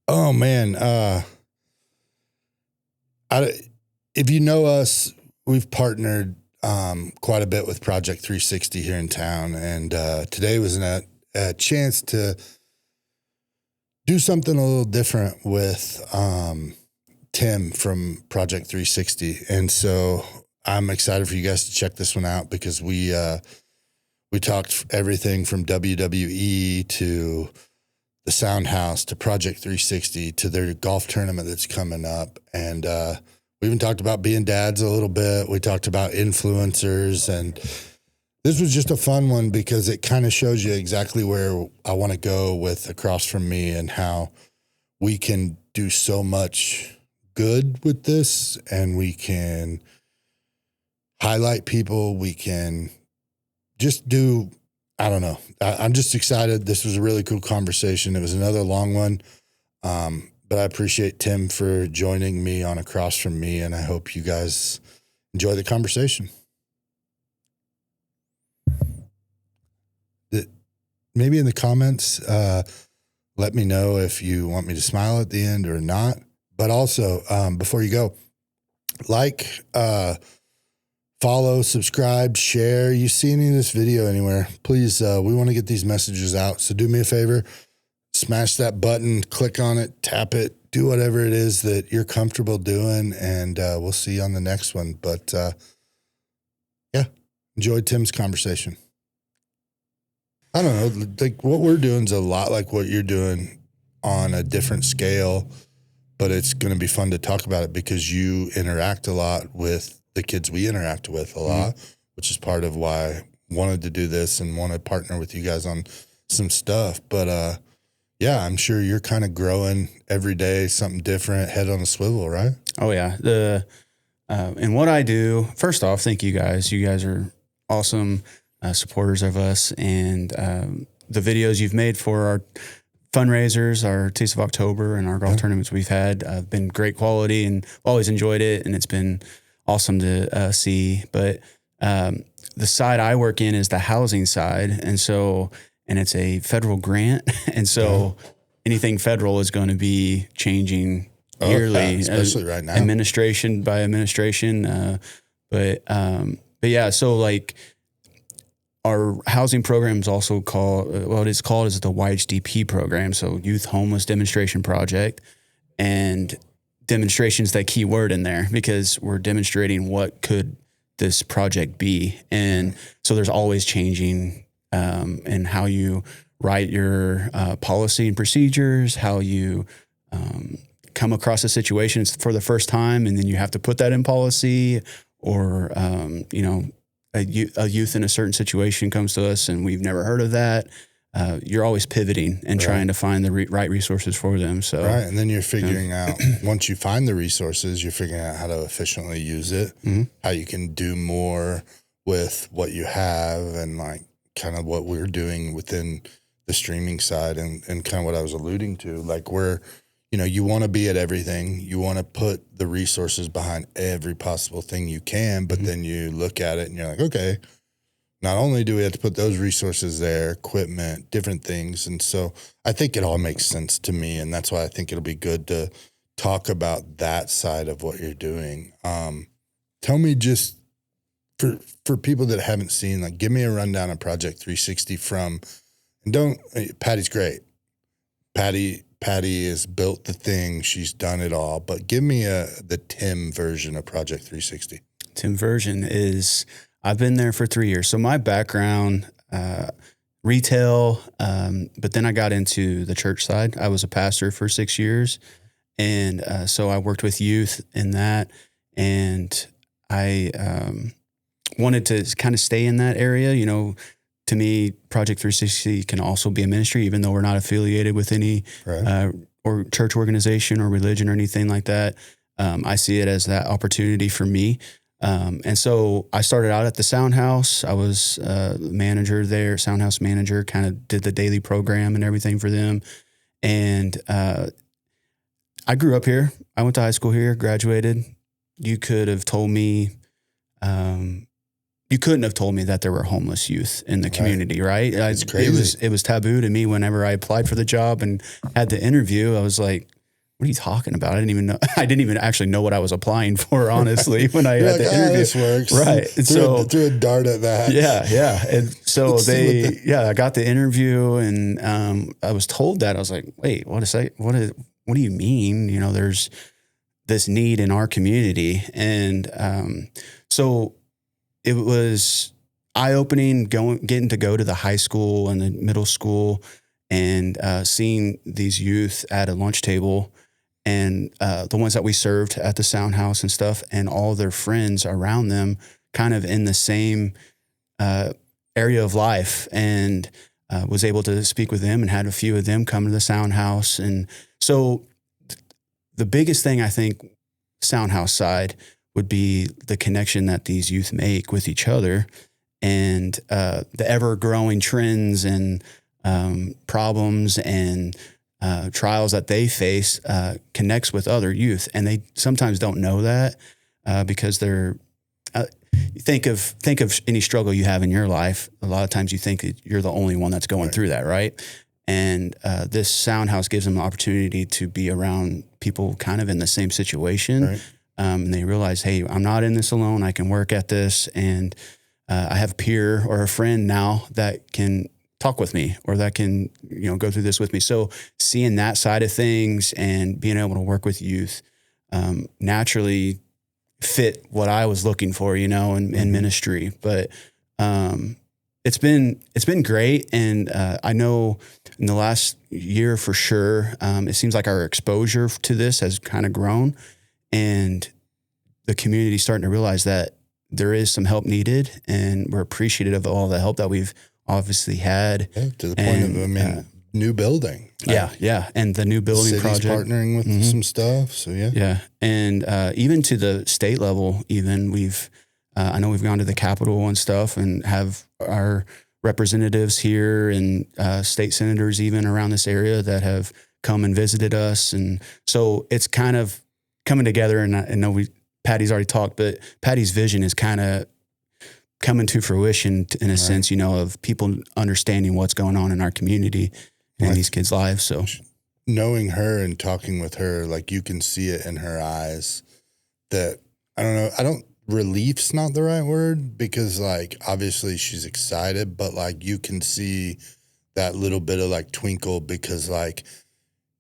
Oh man. If you know us, we've partnered quite a bit with Project 360 here in town. And today was a chance to do something a little different with Tim from Project 360. And so I'm excited for you guys to check this one out because we talked everything from WWE to the Sound House to Project 360 to their golf tournament that's coming up. And we even talked about being dads a little bit. We talked about influencers, and this was just a fun one because it kind of shows you exactly where I want to go with Across From Me and how we can do so much good with this, and we can highlight people. We can just do, I don't know. I'm just excited. This was a really cool conversation. It was another long one. But I appreciate Tim for joining me on Across From Me, and I hope you guys enjoy the conversation. Maybe in the comments, let me know if you want me to smile at the end or not. But also, before you go, follow, subscribe, share. You see any of this video anywhere, please, we want to get these messages out. So do me a favor, smash that button, click on it, tap it, do whatever it is that you're comfortable doing, and we'll see you on the next one. But yeah, enjoy Tim's conversation. I don't know, like what we're doing is a lot like what you're doing on a different scale, but it's going to be fun to talk about it because you interact a lot with the kids we interact with a lot, which is part of why I wanted to do this and want to partner with you guys on some stuff. But yeah, I'm sure you're kind of growing every day, something different, head on a swivel, right? Oh yeah. And what I do, first off, thank you guys. You guys are awesome supporters of us, and the videos you've made for our fundraisers, our Taste of October, and our golf tournaments we've had have been great quality, and always enjoyed it, and it's been awesome to see. But the side I work in is the housing side, and it's a federal grant, and so anything federal is going to be changing yearly, especially right now, administration by administration. But yeah, so like our housing program is also called, what it's called is the YHDP program, so Youth Homeless Demonstration Project, and demonstration's that key word in there because we're demonstrating what could this project be. And so there's always changing in how you write your policy and procedures, how you come across a situation for the first time, and then you have to put that in policy, or a youth in a certain situation comes to us and we've never heard of that. You're always pivoting and trying to find the right resources for them. So right, and then you're figuring out, once you find the resources, you're figuring out how to efficiently use it, how you can do more with what you have, and like kind of what we're doing within the streaming side, and kind of what I was alluding to, like you want to be at everything. You want to put the resources behind every possible thing you can, but then you look at it and you're like, okay, not only do we have to put those resources there, equipment, different things. And so I think it all makes sense to me. And that's why I think it'll be good to talk about that side of what you're doing. Tell me, just for people that haven't seen, like, give me a rundown of Project 360 Patty's great. Patty has built the thing. She's done it all. But give me the Tim version of Project 360. Tim version is, I've been there for 3 years. So my background, retail, but then I got into the church side. I was a pastor for 6 years. And so I worked with youth in that. And I wanted to kind of stay in that area. To me, Project 360 can also be a ministry, even though we're not affiliated with any or church organization or religion or anything like that. I see it as that opportunity for me. And so I started out at the Sound House. I was manager there, Sound House manager, kind of did the daily program and everything for them. And I grew up here. I went to high school here, graduated. You could have told me... you couldn't have told me that there were homeless youth in the community, right? It's crazy. It was taboo to me whenever I applied for the job and had the interview. I was like, what are you talking about? I didn't even actually know what I was applying for, honestly, when I had the interview. This works. Right. And so threw a dart at that. Yeah. And so I got the interview, and I was told that. I was like, wait, what do you mean? You know, there's this need in our community. And so it was eye-opening getting to go to the high school and the middle school and seeing these youth at a lunch table, and the ones that we served at the Sound House and stuff, and all their friends around them kind of in the same area of life, and was able to speak with them and had a few of them come to the Sound House. And so the biggest thing, I think, Sound House side would be the connection that these youth make with each other, and the ever-growing trends and problems and trials that they face connects with other youth. And they sometimes don't know that because they're, think of any struggle you have in your life. A lot of times you think that you're the only one that's going through that, right? And this Sound House gives them the opportunity to be around people kind of in the same situation. Right. And they realize, hey, I'm not in this alone. I can work at this. And I have a peer or a friend now that can talk with me, or that can, go through this with me. So seeing that side of things and being able to work with youth naturally fit what I was looking for, in ministry. But it's been great. And I know in the last year for sure, it seems like our exposure to this has kind of grown, and the community starting to realize that there is some help needed, and we're appreciative of all the help that we've obviously had. Yeah, to the point of, new building. Yeah. And the new building City's project. Partnering with some stuff. So yeah. Yeah. And even to the state level, I know we've gone to the Capitol and stuff, and have our representatives here and state senators even around this area that have come and visited us. And so it's kind of coming together. And I know Patty's already talked, but Patty's vision is kind of coming to fruition in a sense, of people understanding what's going on in our community and in these kids' lives. So knowing her and talking with her, like, you can see it in her eyes that, relief's not the right word, because like, obviously she's excited, but like, you can see that little bit of like twinkle, because like,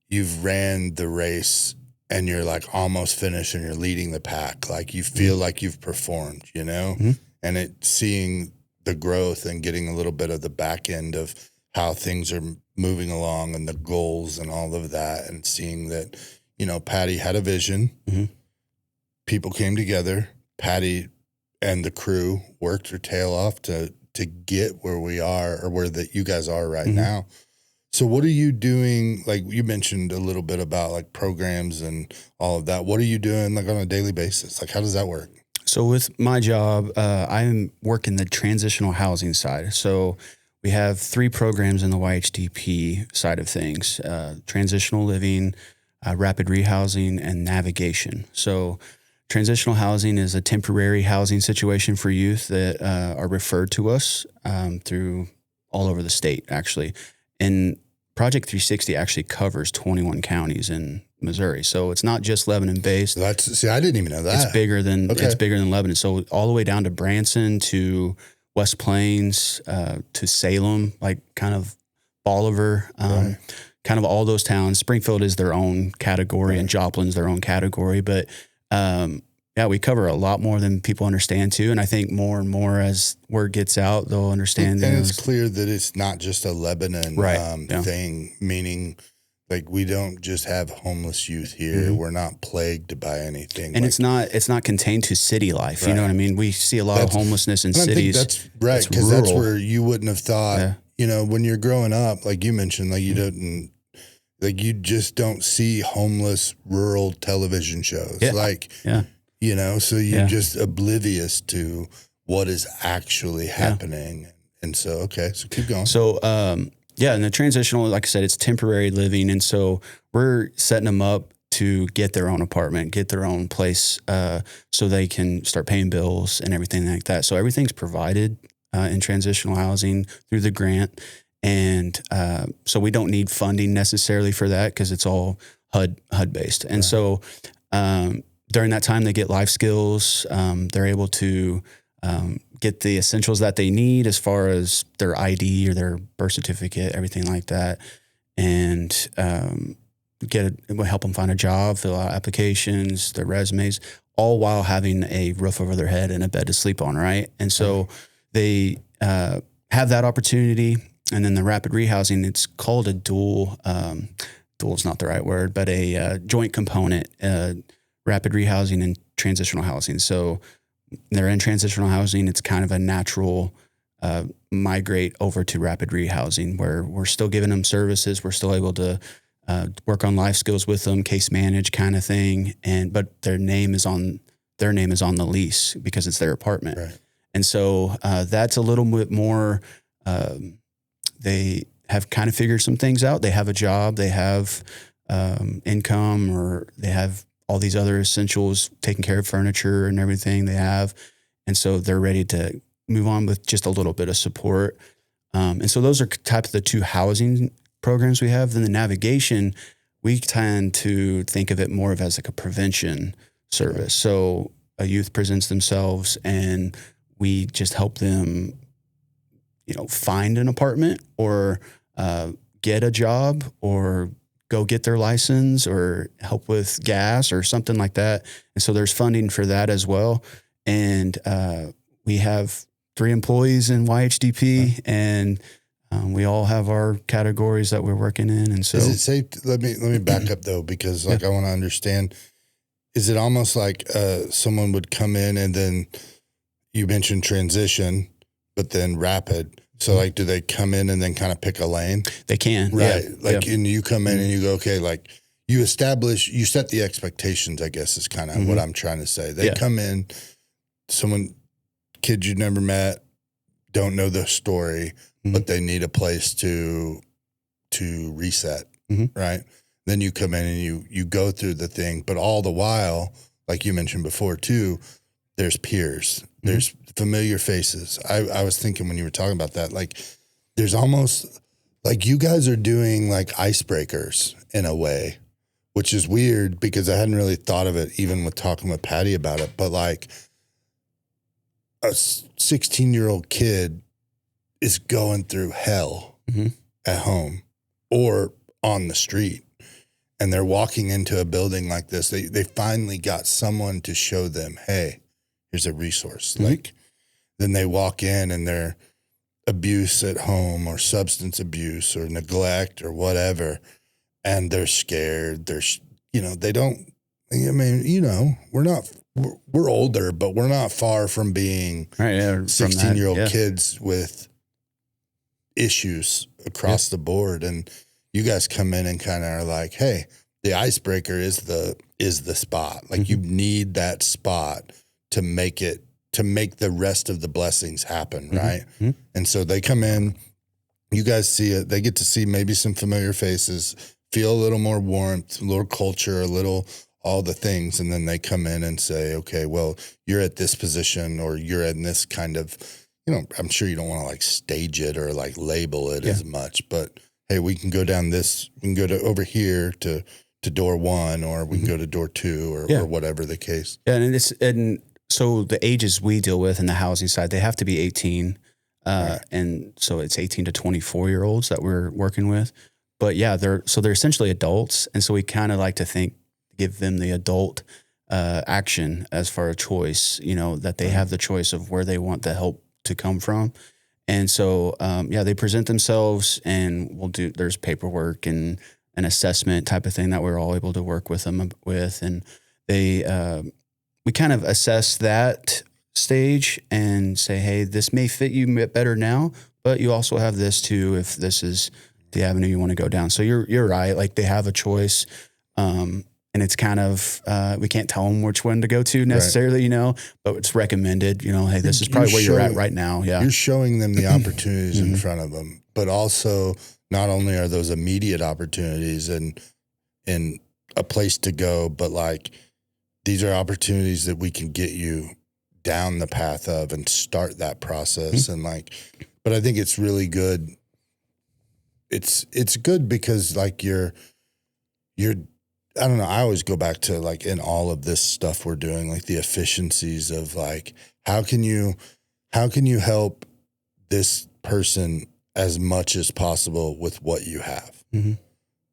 you've ran the race and you're like almost finished and you're leading the pack. Like, you feel like you've performed, and seeing the growth and getting a little bit of the back end of how things are moving along and the goals and all of that, and seeing that, Patty had a vision. Mm-hmm. People came together. Patty and the crew worked her tail off to get where we are, or where that you guys are right now. So what are you doing? Like, you mentioned a little bit about like programs and all of that. What are you doing like on a daily basis? Like, how does that work? So with my job, I'm working the transitional housing side. So we have 3 programs in the YHDP side of things: transitional living, rapid rehousing, and navigation. So transitional housing is a temporary housing situation for youth that are referred to us through all over the state, actually. And Project 360 actually covers 21 counties in Missouri. So it's not just Lebanon based. I didn't even know that. It's bigger than Lebanon. So all the way down to Branson, to West Plains, to Salem, like kind of Bolivar, kind of all those towns. Springfield is their own category, and Joplin's their own category. But we cover a lot more than people understand too. And I think more and more as word gets out, they'll understand. And it's clear that it's not just a Lebanon thing, meaning like, we don't just have homeless youth here. Mm-hmm. We're not plagued by anything. And like, it's not contained to city life. Right. You know what I mean? We see a lot of homelessness in cities. That's right. Because that's where you wouldn't have thought, when you're growing up, like you mentioned, like you didn't, like you just don't see homeless rural television shows. So you're just oblivious to what is actually happening. And so keep going. So, and the transitional, like I said, it's temporary living. And so we're setting them up to get their own apartment, get their own place, so they can start paying bills and everything like that. So everything's provided in transitional housing through the grant. And so we don't need funding necessarily for that, because it's all HUD based. And so during that time, they get life skills. They're able to get the essentials that they need as far as their ID or their birth certificate, everything like that. And it will help them find a job, fill out applications, their resumes, all while having a roof over their head and a bed to sleep on, right? And so they have that opportunity. And then the rapid rehousing, it's called a dual is not the right word, but a joint component, rapid rehousing and transitional housing. So they're in transitional housing. It's kind of a natural migrate over to rapid rehousing where we're still giving them services. We're still able to work on life skills with them, case manage kind of thing. But their name is on the lease because it's their apartment. Right. And so that's a little bit more, they have kind of figured some things out. They have a job, they have income, or they have all these other essentials, taking care of furniture and everything they have. And so they're ready to move on with just a little bit of support. And so those are type of the two housing programs we have. Then the navigation, we tend to think of it more of as like a prevention service. So a youth presents themselves and we just help them, find an apartment or get a job or go get their license or help with gas or something like that. And so there's funding for that as well. And we have 3 employees in YHDP and we all have our categories that we're working in. And so is it safe? Let me back up though, because I want to understand, is it almost like someone would come in and then you mentioned transition, but then rapid. So like, do they come in and then kind of pick a lane? They can. Right. Yeah. And you come in and you go, okay, like you set the expectations, I guess is kind of what I'm trying to say. They come in, kids you've never met, don't know the story, but they need a place to reset. Right. Then you come in and you go through the thing, but all the while, like you mentioned before too, there's peers, there's familiar faces. I was thinking when you were talking about that, like there's almost like you guys are doing like icebreakers in a way, which is weird because I hadn't really thought of it even with talking with Patty about it. But like a 16-year-old kid is going through hell at home or on the street. And they're walking into a building like this. They finally got someone to show them, hey, here's a resource. Like, then they walk in and they're abuse at home or substance abuse or neglect or whatever. And they're scared. They don't, we're older, but we're not far from being 16-year-old kids with issues across the board. And you guys come in and kind of are like, hey, the icebreaker is the spot. Like you need that spot to make the rest of the blessings happen. Right. And so they come in, you guys see it, they get to see maybe some familiar faces, feel a little more warmth, a little culture, all the things. And then they come in and say, okay, well, you're at this position or you're in this kind of, I'm sure you don't want to like stage it or like label it as much, but hey, we can go down this, we can go to over here to door 1, or we can go to door 2 or whatever the case. Yeah. And so the ages we deal with in the housing side, they have to be 18. And so it's 18 to 24-year-olds that we're working with. But yeah, they're essentially adults. And so we kind of like to give them the adult action as far as choice, that they have the choice of where they want the help to come from. And so, they present themselves and there's paperwork and an assessment type of thing that we're all able to work with them with. And we kind of assess that stage and say, hey, this may fit you better now, but you also have this too, if this is the avenue you want to go down. So you're right. Like they have a choice. And it's kind of, we can't tell them which one to go to necessarily, but it's recommended, hey, this is probably where you're at right now. Yeah. You're showing them the opportunities in front of them, but also not only are those immediate opportunities and in a place to go, but like these are opportunities that we can get you down the path of and start that process. And like, but I think it's really good. It's good because like you're I don't know. I always go back to like in all of this stuff we're doing, like the efficiencies of like, how can you help this person as much as possible with what you have? Mm-hmm.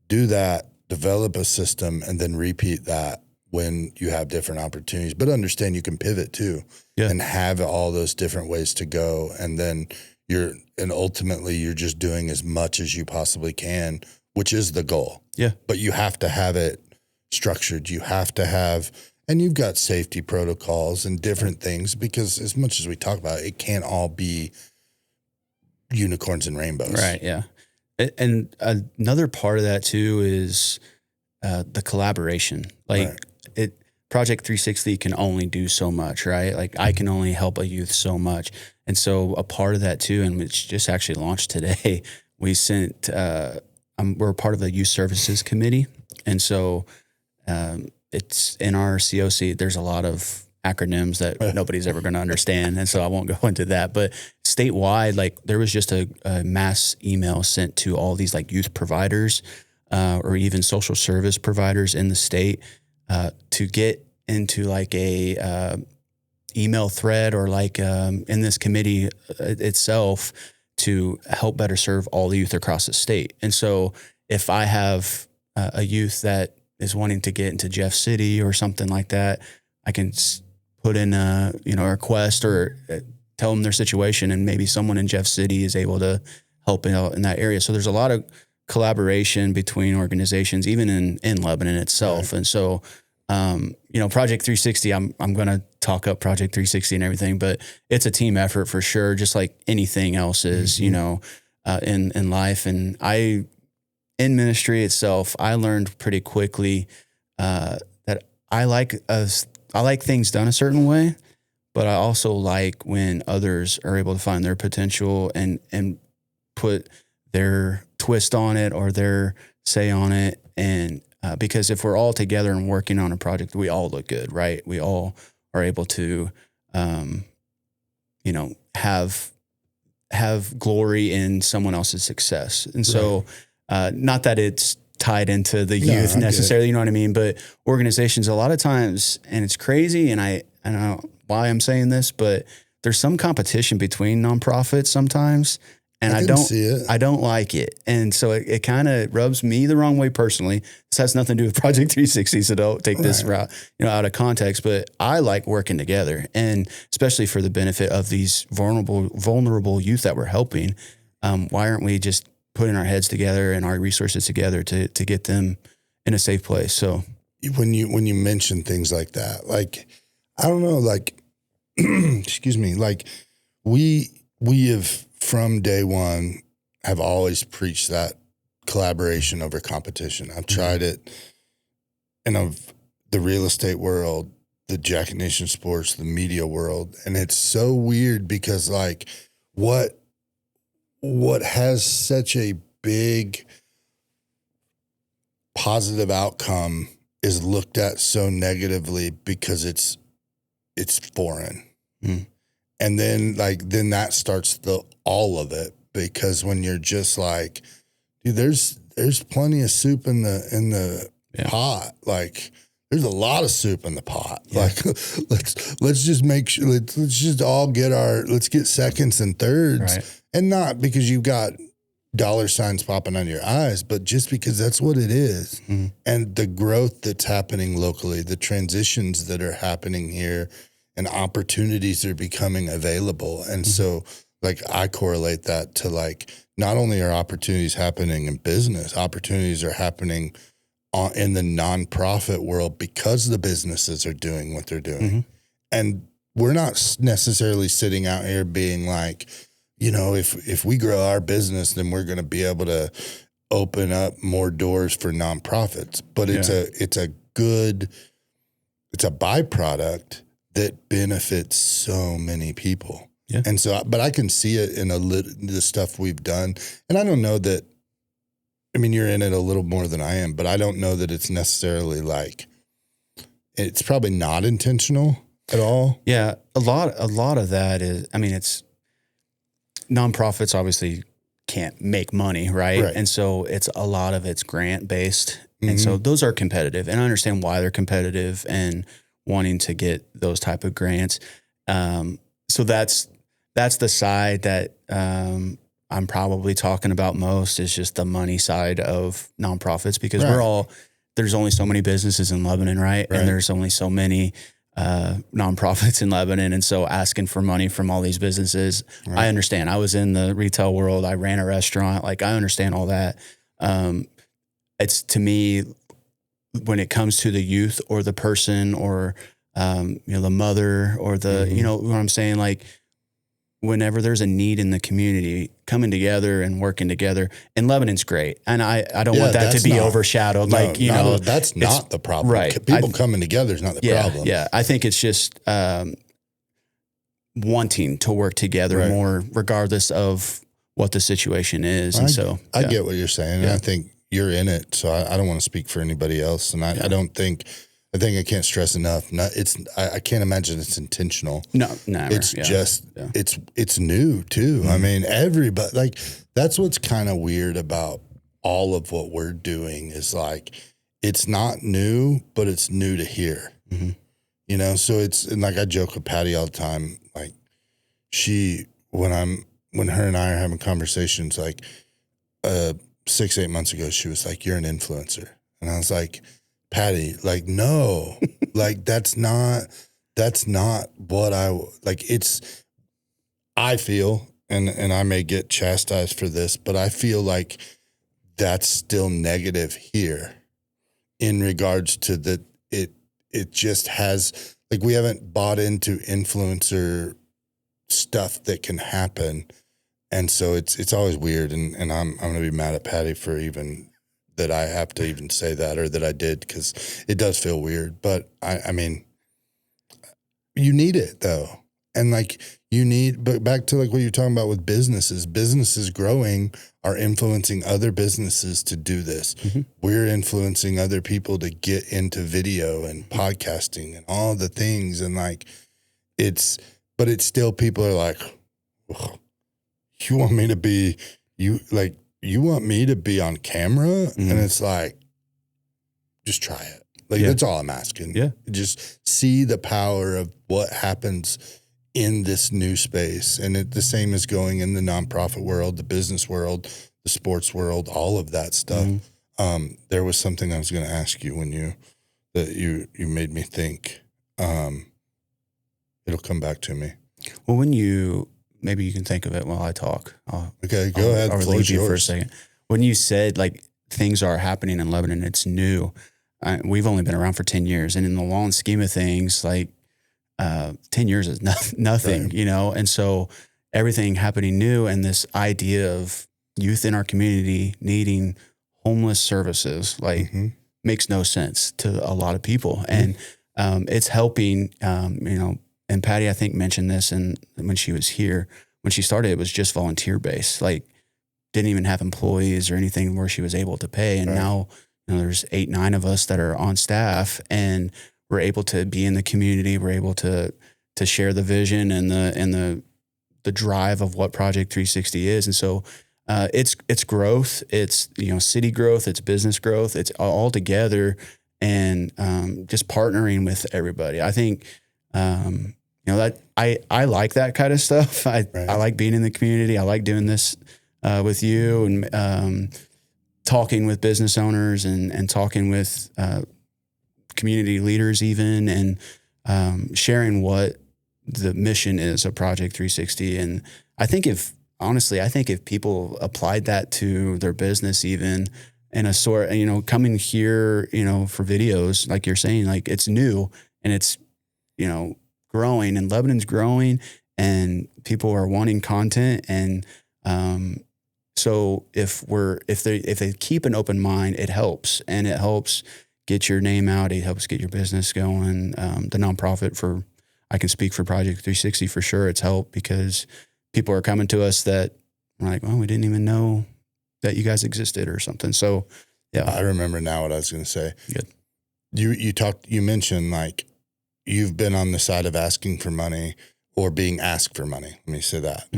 Do that, develop a system, and then repeat that when you have different opportunities, but understand you can pivot too, and have all those different ways to go. And then ultimately you're just doing as much as you possibly can, which is the goal. Yeah. But you have to have it structured. You have to have, and you've got safety protocols and different things, because as much as we talk about it, it can't all be unicorns and rainbows. Right. Yeah. And another part of that too is the collaboration. Like Project 360 can only do so much, right? Like I can only help a youth so much. And so a part of that too, and it's just actually launched today, we sent, we're part of the youth services committee. And so it's in our COC, there's a lot of acronyms that nobody's ever going to understand. And so I won't go into that, but statewide, like there was just a mass email sent to all these like youth providers, or even social service providers in the state, to get into like a email thread, or like in this committee itself, to help better serve all the youth across the state. And so if I have a youth that is wanting to get into Jeff City or something like that, I can put in a request or tell them their situation, and maybe someone in Jeff City is able to help out in that area. So there's a lot of collaboration between organizations, even in Lebanon itself. Right. And so, Project 360, I'm going to talk up Project 360 and everything, but it's a team effort for sure. Just like anything else is, mm-hmm. In life. And in ministry itself, I learned pretty quickly, that I like things done a certain way, but I also like when others are able to find their potential and put their twist on it or their say on it. And because if we're all together and working on a project, we all look good, right? We all are able to, have glory in someone else's success. And so, not that it's tied into the youth necessarily, you know what I mean? But organizations, a lot of times, and it's crazy, and I don't know why I'm saying this, but there's some competition between nonprofits sometimes. And I don't like it. And so it kind of rubs me the wrong way personally. This has nothing to do with Project 360, so don't take this route, out of context, but I like working together, and especially for the benefit of these vulnerable youth that we're helping. Why aren't we just putting our heads together and our resources together to get them in a safe place? So when you mention things like that, like, I don't know, like, excuse me, like we have, from day one, have always preached that collaboration over competition. I've tried it in the real estate world, the Jack and Nation sports, the media world. And it's so weird because like what has such a big positive outcome is looked at so negatively because it's foreign. Mm. And then that starts all of it, because when you're just like, dude, there's plenty of soup in the pot. Like there's a lot of soup in the pot. Yeah. Like let's just make sure, let's just all let's get seconds and thirds, and not because you've got dollar signs popping on your eyes, but just because that's what it is. Mm-hmm. And the growth that's happening locally, the transitions that are happening here, and opportunities are becoming available. And so like I correlate that to like, not only are opportunities happening in business, opportunities are happening in the nonprofit world because the businesses are doing what they're doing. Mm-hmm. And we're not necessarily sitting out here being like, if we grow our business, then we're going to be able to open up more doors for nonprofits. But it's a byproduct that benefits so many people. Yeah. And so, but I can see it in the stuff we've done. And I don't know that, you're in it a little more than I am, but I don't know that it's necessarily like, it's probably not intentional at all. Yeah. A lot of that is, it's nonprofits obviously can't make money. Right. And so a lot of it's grant based. And so those are competitive, and I understand why they're competitive and wanting to get those type of grants. So that's the side that I'm probably talking about most, is just the money side of nonprofits, because there's only so many businesses in Lebanon, right? And there's only so many nonprofits in Lebanon. And so asking for money from all these businesses, I understand. I was in the retail world. I ran a restaurant. Like, I understand all that. It's, to me, when it comes to the youth or the person or, the mother or the, you know what I'm saying? Like, whenever there's a need in the community, coming together and working together, and Lebanon's great. And I don't want that to be overshadowed. No, like, you know, that's not the problem. Right. People coming together is not the problem. Yeah. I think it's just, wanting to work together more, regardless of what the situation is. And I get what you're saying. And I think you're in it. So I don't want to speak for anybody else. And I don't think, I can't stress enough. I can't imagine it's intentional. No, never. It's just, it's new too. I mean, everybody, like, that's what's kind of weird about all of what we're doing is, like, it's not new, but it's new to here, you know? So and like, I joke with Patty all the time. Like, when her and I are having conversations, like, 6-8 months ago, she was like, "You're an influencer." And I was like, "Patty, like, no, like, that's not what I feel, and I may get chastised for this, but I feel like that's still negative here in regards to it just has, like, we haven't bought into influencer stuff that can happen. And so it's always weird. And I'm going to be mad at Patty for even that I have to even say that, or that I did, because it does feel weird. But I mean, you need it though. And like, but back to like what you're talking about with businesses growing are influencing other businesses to do this. We're influencing other people to get into video and podcasting and all the things. And like, but it's still, people are like, oh, you want me to be on camera? And it's like, just try it. Like, that's all I'm asking. Yeah. Just see the power of what happens in this new space. And the same is going in the nonprofit world, the business world, the sports world, all of that stuff. There was something I was going to ask you that you made me think. It'll come back to me. Well, maybe you can think of it while I talk. Okay, go ahead. I'll relieve you for a second. When you said, like, things are happening in Lebanon, it's new. We've only been around for 10 years. And in the long scheme of things, like, 10 years is nothing, you know? And so everything happening new, and this idea of youth in our community needing homeless services, like, makes no sense to a lot of people. And it's helping, you know, and Patty, I think, mentioned this, and when she was here, when she started, it was just volunteer based, like, didn't even have employees or anything where she was able to pay. And now, you know, there's 8-9 of us that are on staff, and we're able to be in the community. We're able to share the vision and the drive of what Project 360 is. And so it's growth. It's, you know, city growth. It's business growth. It's all together, and just partnering with everybody. I think, you know, that I like that kind of stuff. I like being in the community. I like doing this with you, and talking with business owners and talking with community leaders even, and sharing what the mission is of Project 360. And I think if people applied that to their business, even in a sort, you know, coming here, you know, for videos, like you're saying, like, it's new and it's, you know, growing, and Lebanon's growing, and people are wanting content. And so if they keep an open mind, it helps, and it helps get your name out. It helps get your business going. The nonprofit, I can speak for Project 360 for sure. It's helped because people are coming to us that are like, well, we didn't even know that you guys existed or something. So yeah. I remember now what I was going to say. Good. You mentioned, like, you've been on the side of asking for money or being asked for money. Let me say that.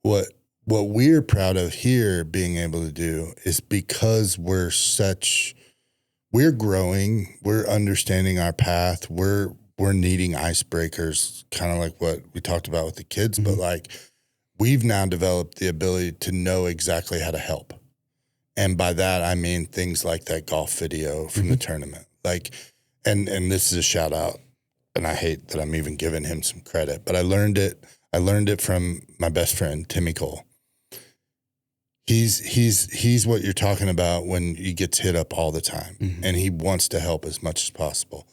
What we're proud of here being able to do is, because we're such we're growing, we're understanding our path, we're needing icebreakers, kind of like what we talked about with the kids, but like we've now developed the ability to know exactly how to help. And by that, I mean things like that golf video from the tournament. Like, and this is a shout out, and I hate that I'm even giving him some credit, but I learned it from my best friend, Timmy Cole. He's what you're talking about when he gets hit up all the time, and he wants to help as much as possible.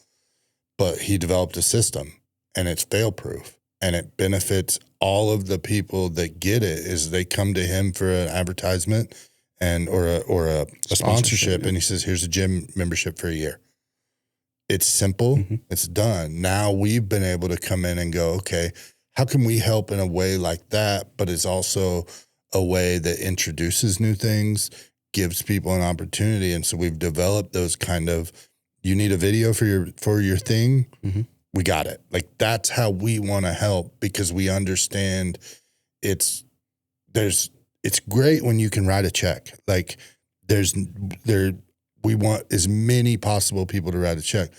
But he developed a system, and it's fail proof, and it benefits all of the people that get it. Is they come to him for an advertisement or a sponsorship, and he says, "Here's a gym membership for a year." It's simple. It's done. Now we've been able to come in and go, okay, how can we help in a way like that? But it's also a way that introduces new things, gives people an opportunity. And so we've developed those kind of, you need a video for your thing. We got it. Like that's how we want to help, because we understand it's great when you can write a check. Like we want as many possible people to write a check.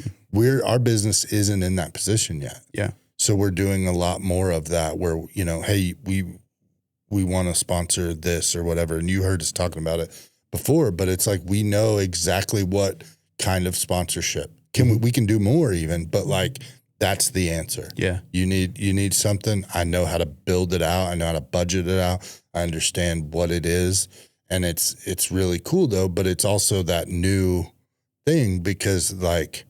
Our business isn't in that position yet. Yeah. So we're doing a lot more of that where, hey, we want to sponsor this or whatever. And you heard us talking about it before, but it's like, we know exactly what kind of sponsorship we can do more even, but like, that's the answer. Yeah. You need something. I know how to build it out. I know how to budget it out. I understand what it is. And it's really cool though, but it's also that new thing, because like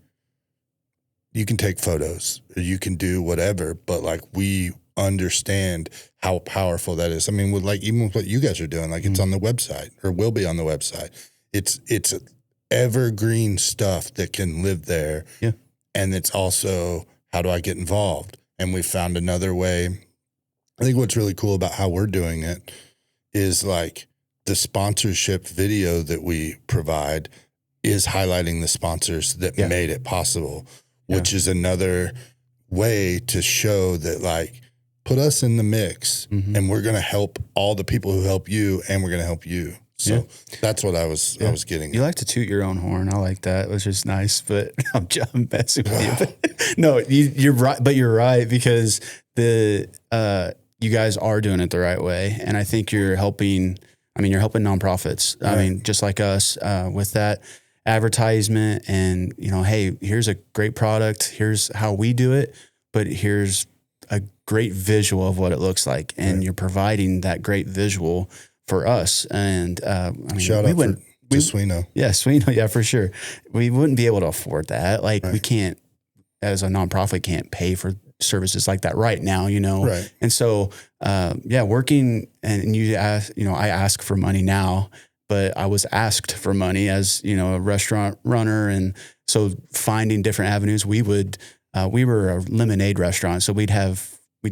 you can take photos or you can do whatever, but like we understand how powerful that is. I mean, even with what you guys are doing, like it's on the website or will be on the website. It's evergreen stuff that can live there. Yeah. And it's also, how do I get involved? And we found another way. I think what's really cool about how we're doing it is like the sponsorship video that we provide is highlighting the sponsors that made it possible, which is another way to show that like, put us in the mix and we're going to help all the people who help you, and we're going to help you. So that's what I was getting at. You like to toot your own horn. I like that, which is nice, but I'm messing with you. No, you're right, but you're right, because you guys are doing it the right way. And I think you're helping nonprofits. Right. I mean, just like us, with that advertisement and, hey, here's a great product. Here's how we do it, but here's a great visual of what it looks like. And you're providing that great visual for us. And shout out to Swino. Yeah, Swino. Yeah, for sure. We wouldn't be able to afford that. Like we can't, as a nonprofit, can't pay for services like that right now, Right. And so, working and you ask, I ask for money now, but I was asked for money as, a restaurant runner. And so finding different avenues, we were a lemonade restaurant. So we'd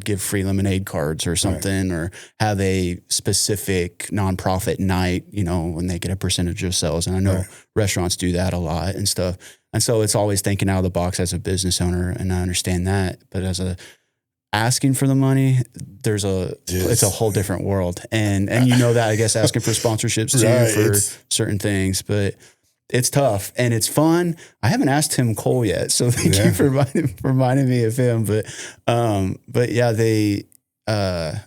give free lemonade cards or something, or have a specific nonprofit night, when they get a percentage of sales. And I know restaurants do that a lot and stuff. And so it's always thinking out of the box as a business owner. And I understand that, but as asking for the money, it's a whole different world. And that, I guess, asking for sponsorships too for certain things, but it's tough and it's fun. I haven't asked Tim Cole yet, so thank you for reminding me of him. But yeah, they, that's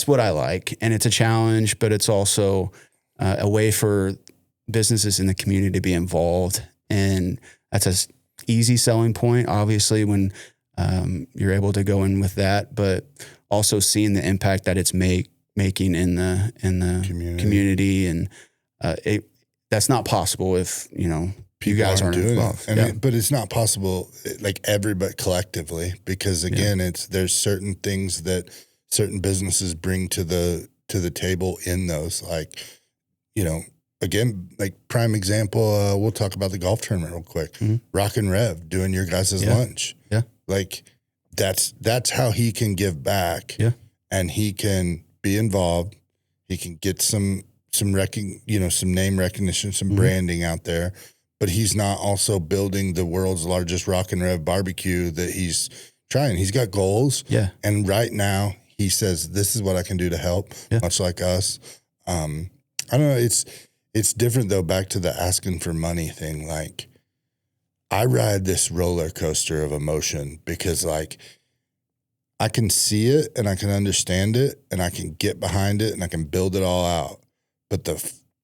what I like, and it's a challenge, but it's also a way for businesses in the community to be involved, and that's a easy selling point, obviously, when you're able to go in with that, but also seeing the impact that it's making in the community and. That's not possible if, you guys aren't involved. But it's not possible like everybody collectively, because again, there's certain things that certain businesses bring to the table in those, like, again, like prime example, we'll talk about the golf tournament real quick. Rock and Rev doing your guys' lunch. Yeah. Like that's how he can give back. Yeah. And he can be involved. He can get some name recognition, some branding out there, but he's not also building the world's largest Rock and Rev barbecue that he's trying. He's got goals. Yeah. And right now he says, this is what I can do to help, much like us. I don't know. It's different though, back to the asking for money thing. Like I ride this roller coaster of emotion because like I can see it and I can understand it and I can get behind it and I can build it all out. But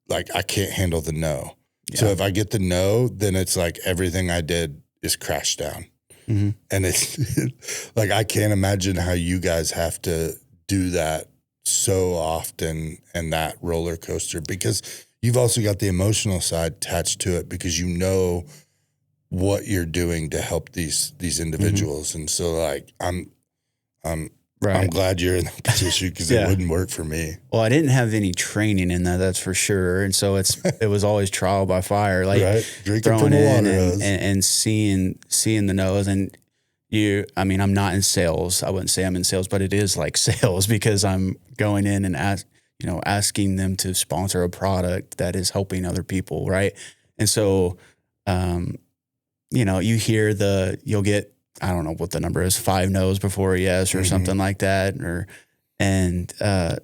I can't handle the no. Yeah. So if I get the no, then it's like everything I did is crashed down. Mm-hmm. And it's like, I can't imagine how you guys have to do that so often and that roller coaster, because you've also got the emotional side attached to it because you know what you're doing to help these individuals. Mm-hmm. And so like, I'm glad you're in that position because it wouldn't work for me. Well, I didn't have any training in that, that's for sure. And so it was always trial by fire, like drinking from a water hose and seeing the no's. And I'm not in sales. I wouldn't say I'm in sales, but it is like sales because I'm going in and asking them to sponsor a product that is helping other people. Right. And so, you hear you'll get, I don't know what the number is, 5 no's before a yes or something like that. And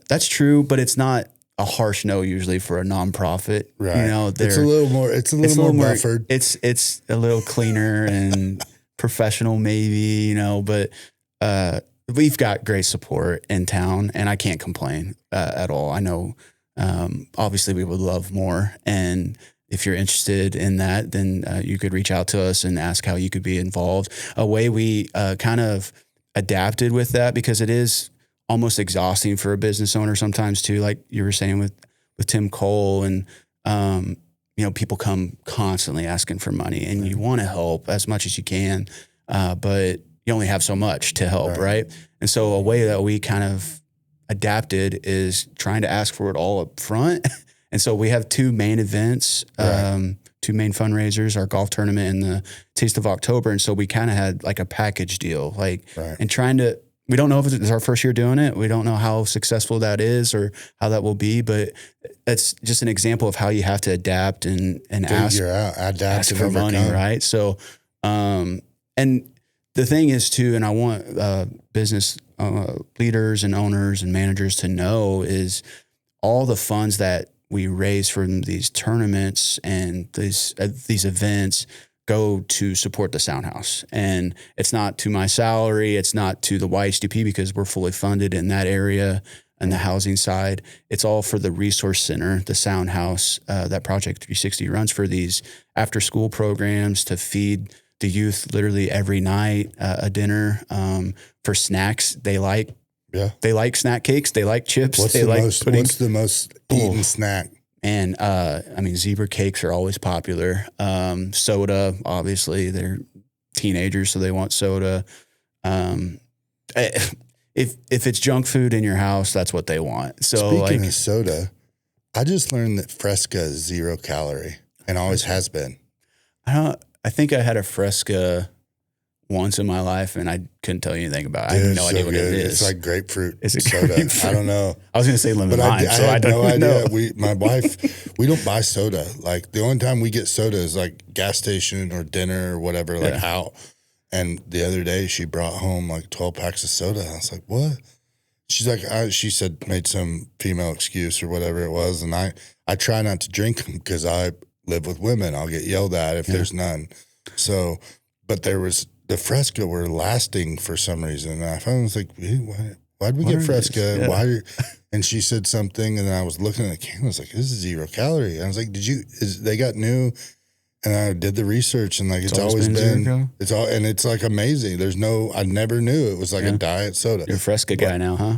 that's true, but it's not a harsh no usually for a nonprofit. Right. It's a little more buffered. It's a little cleaner and professional maybe, but we've got great support in town and I can't complain at all. I know obviously we would love more, and if you're interested in that, then you could reach out to us and ask how you could be involved. A way we kind of adapted with that, because it is almost exhausting for a business owner sometimes too, like you were saying with Tim Cole, and people come constantly asking for money, and you want to help as much as you can, but you only have so much to help, right? And so a way that we kind of adapted is trying to ask for it all up front. And so we have 2 main events, 2 main fundraisers, our golf tournament and the Taste of October. And so we kind of had like a package deal, and we don't know if it's our first year doing it. We don't know how successful that is or how that will be, but that's just an example of how you have to adapt and ask for money, right? So, and the thing is too, and I want business leaders and owners and managers to know, is all the funds that we raise from these tournaments and these events go to support the Sound House. And it's not to my salary. It's not to the YHDP because we're fully funded in that area and the housing side. It's all for the resource center, the Sound House, that Project 360 runs for these after school programs to feed the youth literally every night, a dinner, for snacks. They like snack cakes. They like chips. What's the most eaten snack? And zebra cakes are always popular. Soda, obviously, they're teenagers, so they want soda. If it's junk food in your house, that's what they want. So speaking of soda, I just learned that Fresca is 0 calorie and always has been. I think I had a Fresca once in my life, and I couldn't tell you anything about it. I have no idea what it is. It's like grapefruit soda. Grapefruit? I don't know. I was going to say lemon lime, so I don't know. My wife, we don't buy soda. Like the only time we get soda is like gas station or dinner or whatever, like out. And the other day she brought home like 12 packs of soda. I was like, what? She's like, she said, made some female excuse or whatever it was. And I try not to drink them because I live with women. I'll get yelled at if there's none. So, but there was, the Fresca were lasting for some reason. And I was like, why'd we get Fresca? Yeah. Why? And she said something, and then I was looking at the can. I was like, this is 0 calorie. And I was like, they got new? And I did the research, and like, it's always been and it's like amazing. I never knew it was like a diet soda. You're a Fresca guy now, huh?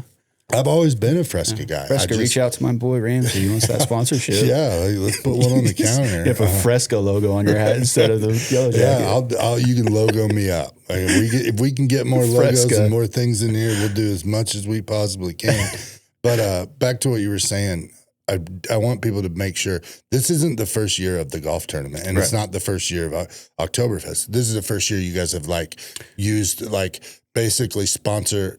I've always been a Fresca guy. Fresca, reach out to my boy Ramsey. He wants that sponsorship. Let's put one on the counter. You have a Fresca logo on your hat instead of the yellow jacket. Yeah, you can logo me up. Like if we can get more logos and more things in here, we'll do as much as we possibly can. But back to what you were saying, I want people to make sure this isn't the first year of the golf tournament, and it's not the first year of Oktoberfest. This is the first year you guys have like used like basically sponsor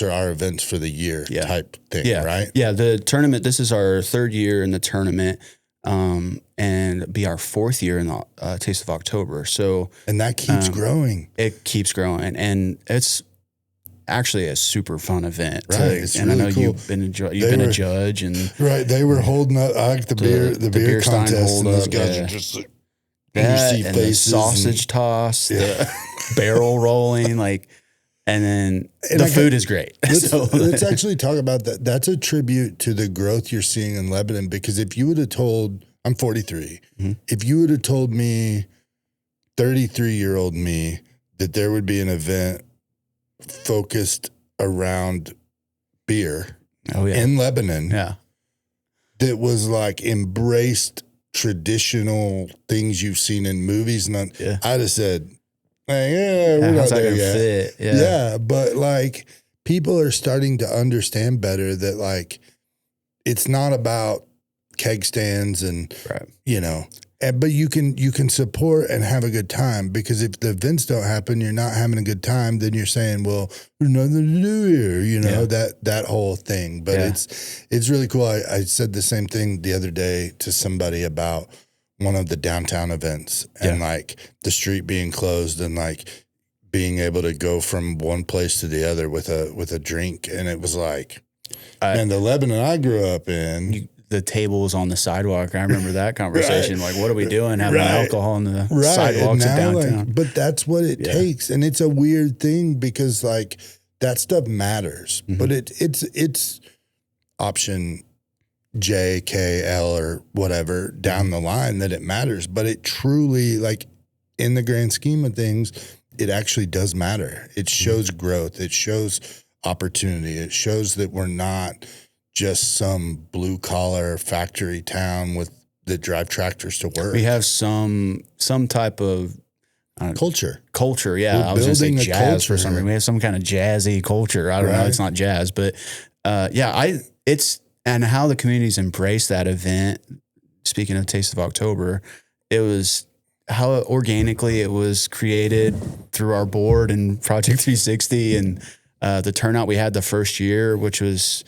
our events for the year type thing, right? Yeah, the tournament, this is our 3rd year in the tournament, and be our 4th year in the Taste of October. So, and that keeps growing. It keeps growing, and it's actually a super fun event. Right. And I know you've been a judge and right. They were holding up the beer contest, and those guys are just like, that, you see and faces, the sausage toss, the barrel rolling, and then the food is great. Let's actually talk about that. That's a tribute to the growth you're seeing in Lebanon, because if you would have told, I'm 43, if you would have told me, 33-year-old me, that there would be an event focused around beer in Lebanon that was like embraced traditional things you've seen in movies, and I'd have said, we're not there yet. Yeah, but like people are starting to understand better that like it's not about keg stands and but you can support and have a good time, because if the events don't happen, you're not having a good time, then you're saying, well, there's nothing to do here, that whole thing. But it's really cool. I said the same thing the other day to somebody about one of the downtown events and like the street being closed and like being able to go from one place to the other with a drink. And it was like, man, the Lebanon I grew up in, the table was on the sidewalk. I remember that conversation. Like, what are we doing? Having alcohol on the sidewalks of downtown. But that's what it takes. And it's a weird thing because like that stuff matters, but it's option J, K, L, or whatever down the line that it matters. But it truly, like in the grand scheme of things, it actually does matter. It shows growth. It shows opportunity. It shows that we're not just some blue collar factory town that drive tractors to work. We have some type of culture. Yeah. I was going to say jazz for some reason. We have some kind of jazzy culture. I don't know. It's not jazz, but and how the communities embrace that event. Speaking of Taste of October, it was how organically it was created through our board and Project 360 and the turnout we had the first year, which was,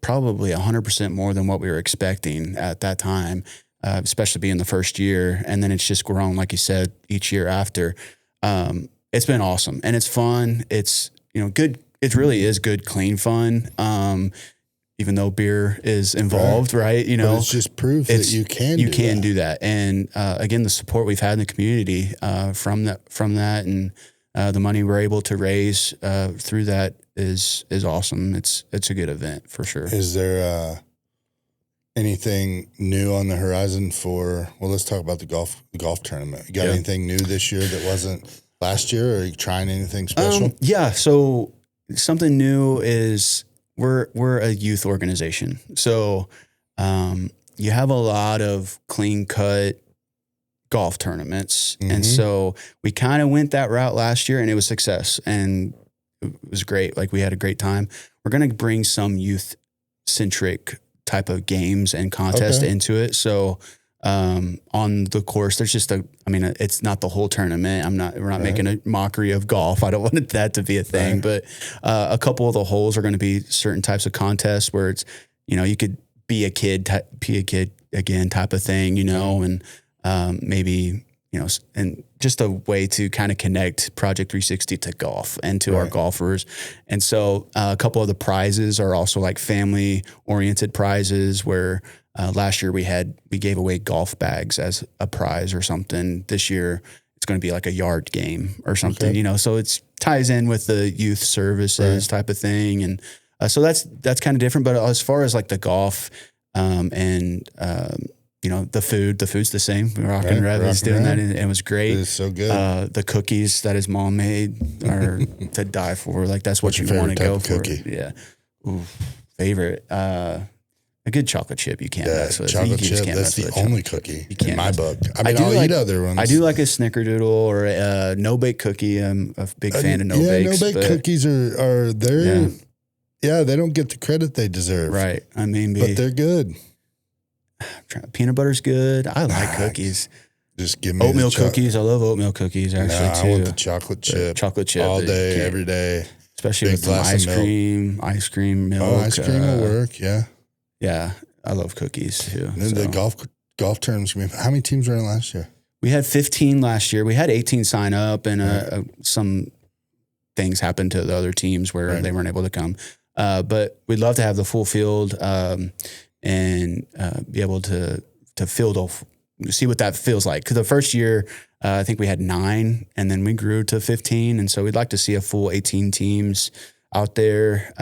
probably 100% more than what we were expecting at that time, especially being the first year. And then it's just grown, like you said, each year after. It's been awesome and it's fun. It's, good. It really is good, clean fun. Even though beer is involved, right? But it's just proof that you can do that. And again, the support we've had in the community from that and the money we're able to raise through that is awesome. It's a good event for sure. Is there anything new on the horizon let's talk about the golf tournament. You got anything new this year that wasn't last year? Or are you trying anything special? So something new is we're a youth organization. So you have a lot of clean cut golf tournaments. And so we kind of went that route last year and it was success and it was great. Like we had a great time. We're going to bring some youth centric type of games and contests into it. So on the course, there's just it's not the whole tournament. We're not making a mockery of golf. I don't want that to be a thing, but a couple of the holes are going to be certain types of contests where it's, you could be a kid again type of thing, and maybe, and just a way to kind of connect Project 360 to golf and to our golfers. And so a couple of the prizes are also like family oriented prizes where last year we gave away golf bags as a prize or something. This year it's going to be like a yard game or something, so it's ties in with the youth services type of thing. And so that's kind of different. But as far as like the golf the food's the same. Rockin' Rev doing that, and it was great. It is so good. The cookies that his mom made are to die for. Like that's what you want to go for. Cookie? Yeah. Ooh, favorite. A good chocolate chip you can't mess with. Chocolate chip, that's the only cookie in my book. I'll eat other ones. I do like a snickerdoodle or a no-bake cookie. I'm a big fan of no-bakes. Yeah, no-bake cookies are they're they don't get the credit they deserve. Right. But they're good. Peanut butter's good. I like cookies. Just give me oatmeal cookies. I love oatmeal cookies actually too. I want the chocolate chip. Chocolate chip all day, every day. Especially with some ice cream milk. Oh, ice cream will work. Yeah. Yeah, I love cookies too. And then the golf terms. How many teams were in last year? We had 15 last year. We had 18 sign up and some things happened to the other teams where they weren't able to come. But we'd love to have the full field and be able to field see what that feels like. Because the first year, I think we had 9, and then we grew to 15. And so we'd like to see a full 18 teams out there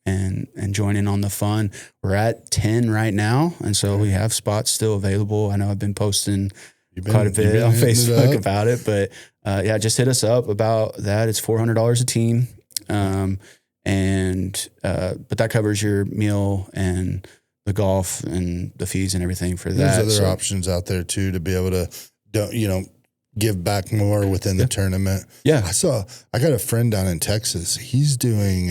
and join in on the fun. We're at 10 right now, and so we have spots still available. I know I've been posting quite a bit on Facebook about it, but yeah, just hit us up about that. It's $400 a team, but that covers your meal and the golf and the fees and everything for that. There's other options out there too to be able to give back more within the tournament. Yeah. I got a friend down in Texas. He's doing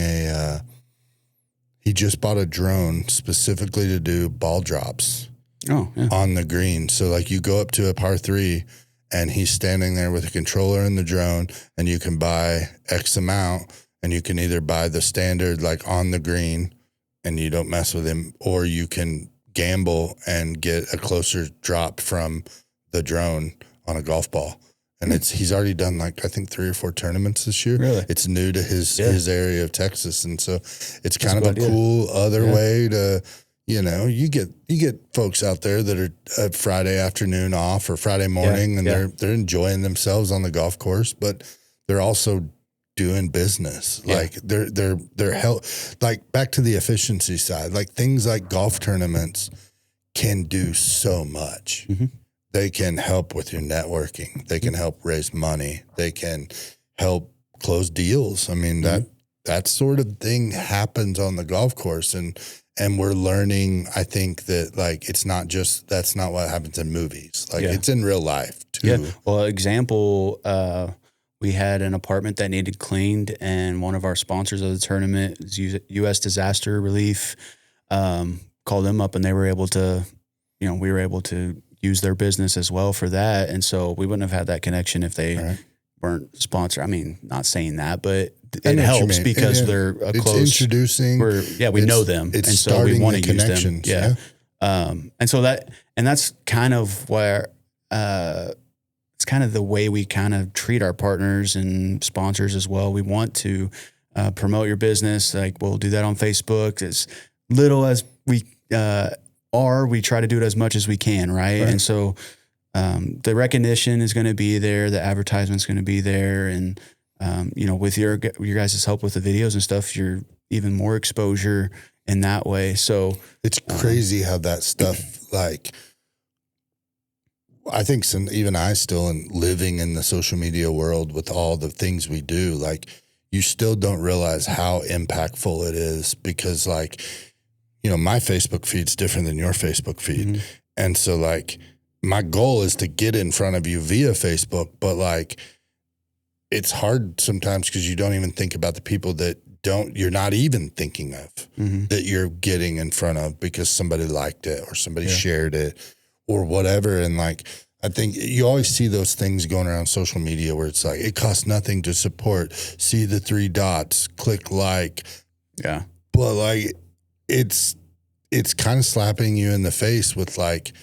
he just bought a drone specifically to do ball drops on the green. So like you go up to a par 3 and he's standing there with a controller in the drone, and you can buy X amount, and you can either buy the standard like on the green and you don't mess with him, or you can gamble and get a closer drop from the drone on a golf ball. And he's already done like, I think 3 or 4 tournaments this year. Really? It's new to his area of Texas. And so it's kind of a cool other way to, you get folks out there that are a Friday afternoon off or Friday morning and they're enjoying themselves on the golf course, but they're also doing business. Like they're like back to the efficiency side, like things like golf tournaments can do so much. Mm-hmm. They can help with your networking. They can help raise money. They can help close deals. I mean, that sort of thing happens on the golf course. And we're learning, I think, that like, it's not just, that's not what happens in movies. Like it's in real life too. Yeah. Well, example, we had an apartment that needed cleaned, and one of our sponsors of the tournament is U.S. Disaster Relief, called them up, and they were able to, we were able to use their business as well for that. And so we wouldn't have had that connection if they weren't sponsored. I mean, not saying that, but it helps because they're a close. It's introducing. We know them. It's and so we want to use them. Yeah. And so that's kind of where, it's kind of the way we kind of treat our partners and sponsors as well. We want to promote your business. Like we'll do that on Facebook as little as we we try to do it as much as we can, right? And so the recognition is going to be there, the advertisement's going to be there, and with your guys' help with the videos and stuff, you're even more exposure in that way. So it's crazy how that stuff, like, I think even I still am living in the social media world with all the things we do. Like, you still don't realize how impactful it is because, like, my Facebook feed's different than your Facebook feed. Mm-hmm. And so, like, my goal is to get in front of you via Facebook, but, like, it's hard sometimes because you don't even think about the people that you're not even thinking of that you're getting in front of because somebody liked it or somebody shared it or whatever. And like, I think you always see those things going around social media where it's like, it costs nothing to support, see the 3 dots, click like. Yeah. But like, it's kind of slapping you in the face with like,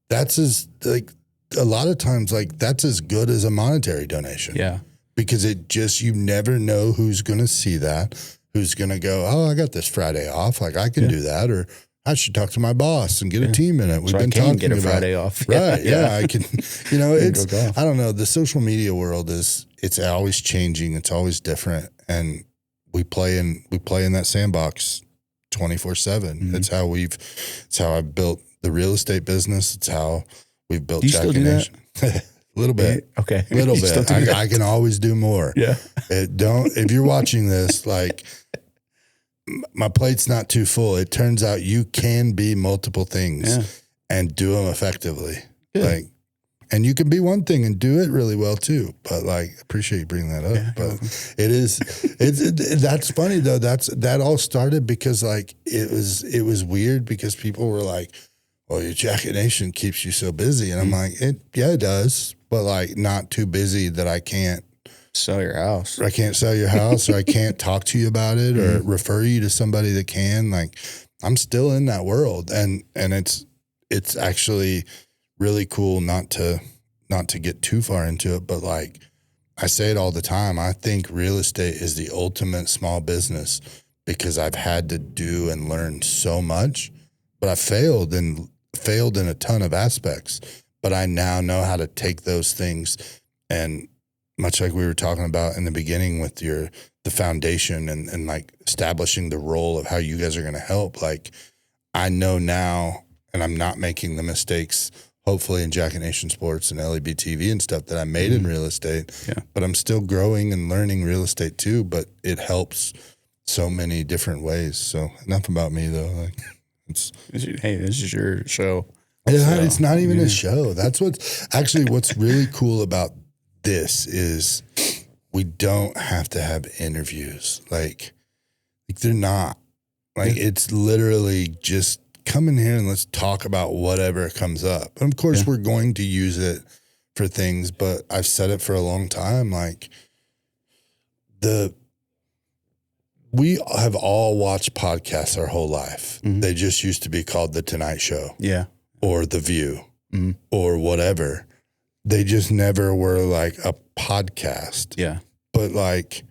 that's a lot of times, like, that's as good as a monetary donation. Yeah. Because you never know who's going to see that, who's going to go, oh, I got this Friday off. Like, I can do that. Or I should talk to my boss and get a team in it. We've been talking get a about Friday off. Right. Yeah. I can, I don't know. The social media world it's always changing. It's always different. And we play in that sandbox 24/7. It's how I've built the real estate business. It's how we've built Jack and Nation. A little bit. Okay. A little bit. I can always do more. Yeah. If you're watching this, like, my plate's not too full. It turns out you can be multiple things and do them effectively. Yeah. Like, and you can be one thing and do it really well too. But like, appreciate you bringing that up. Yeah, but that's funny though. That all started because like, it was weird because people were like, well, your Jacket Nation keeps you so busy. And I'm like, it does, but like not too busy that I can't sell your house. I can't sell your house or I can't talk to you about it or refer you to somebody that can. Like, I'm still in that world. And it's actually really cool not to get too far into it, but like, I say it all the time. I think real estate is the ultimate small business because I've had to do and learn so much, but I failed in a ton of aspects. But I now know how to take those things, and much like we were talking about in the beginning with the foundation and like establishing the role of how you guys are going to help. Like I know now, and I'm not making the mistakes, hopefully in Jacket Nation Sports and LEBtv and stuff that I made in real estate, but I'm still growing and learning real estate too, but it helps so many different ways. So enough about me though. Like hey, this is your show. It's not even a show. That's what's really cool about this is we don't have to have interviews. Like they're not like, it's literally just come in here and let's talk about whatever comes up. And of course we're going to use it for things, but I've said it for a long time. Like we have all watched podcasts our whole life. They just used to be called The Tonight Show. Yeah. Or The View or whatever. They just never were like a podcast. Yeah. But like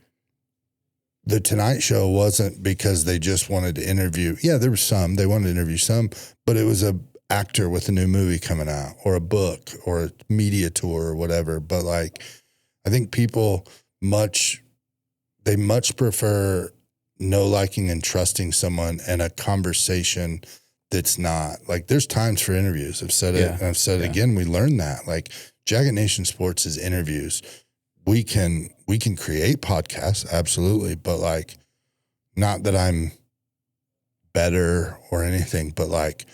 The Tonight Show wasn't because they just wanted to interview. Yeah, there was they wanted to interview some, but it was a actor with a new movie coming out or a book or a media tour or whatever. But like, I think people much prefer liking and trusting someone and a conversation that's not like, there's times for interviews. I've said it and I've said it again. We learned that like Jacket Nation Sports is interviews. We can create podcasts. Absolutely. But like, not that I'm better or anything, but like,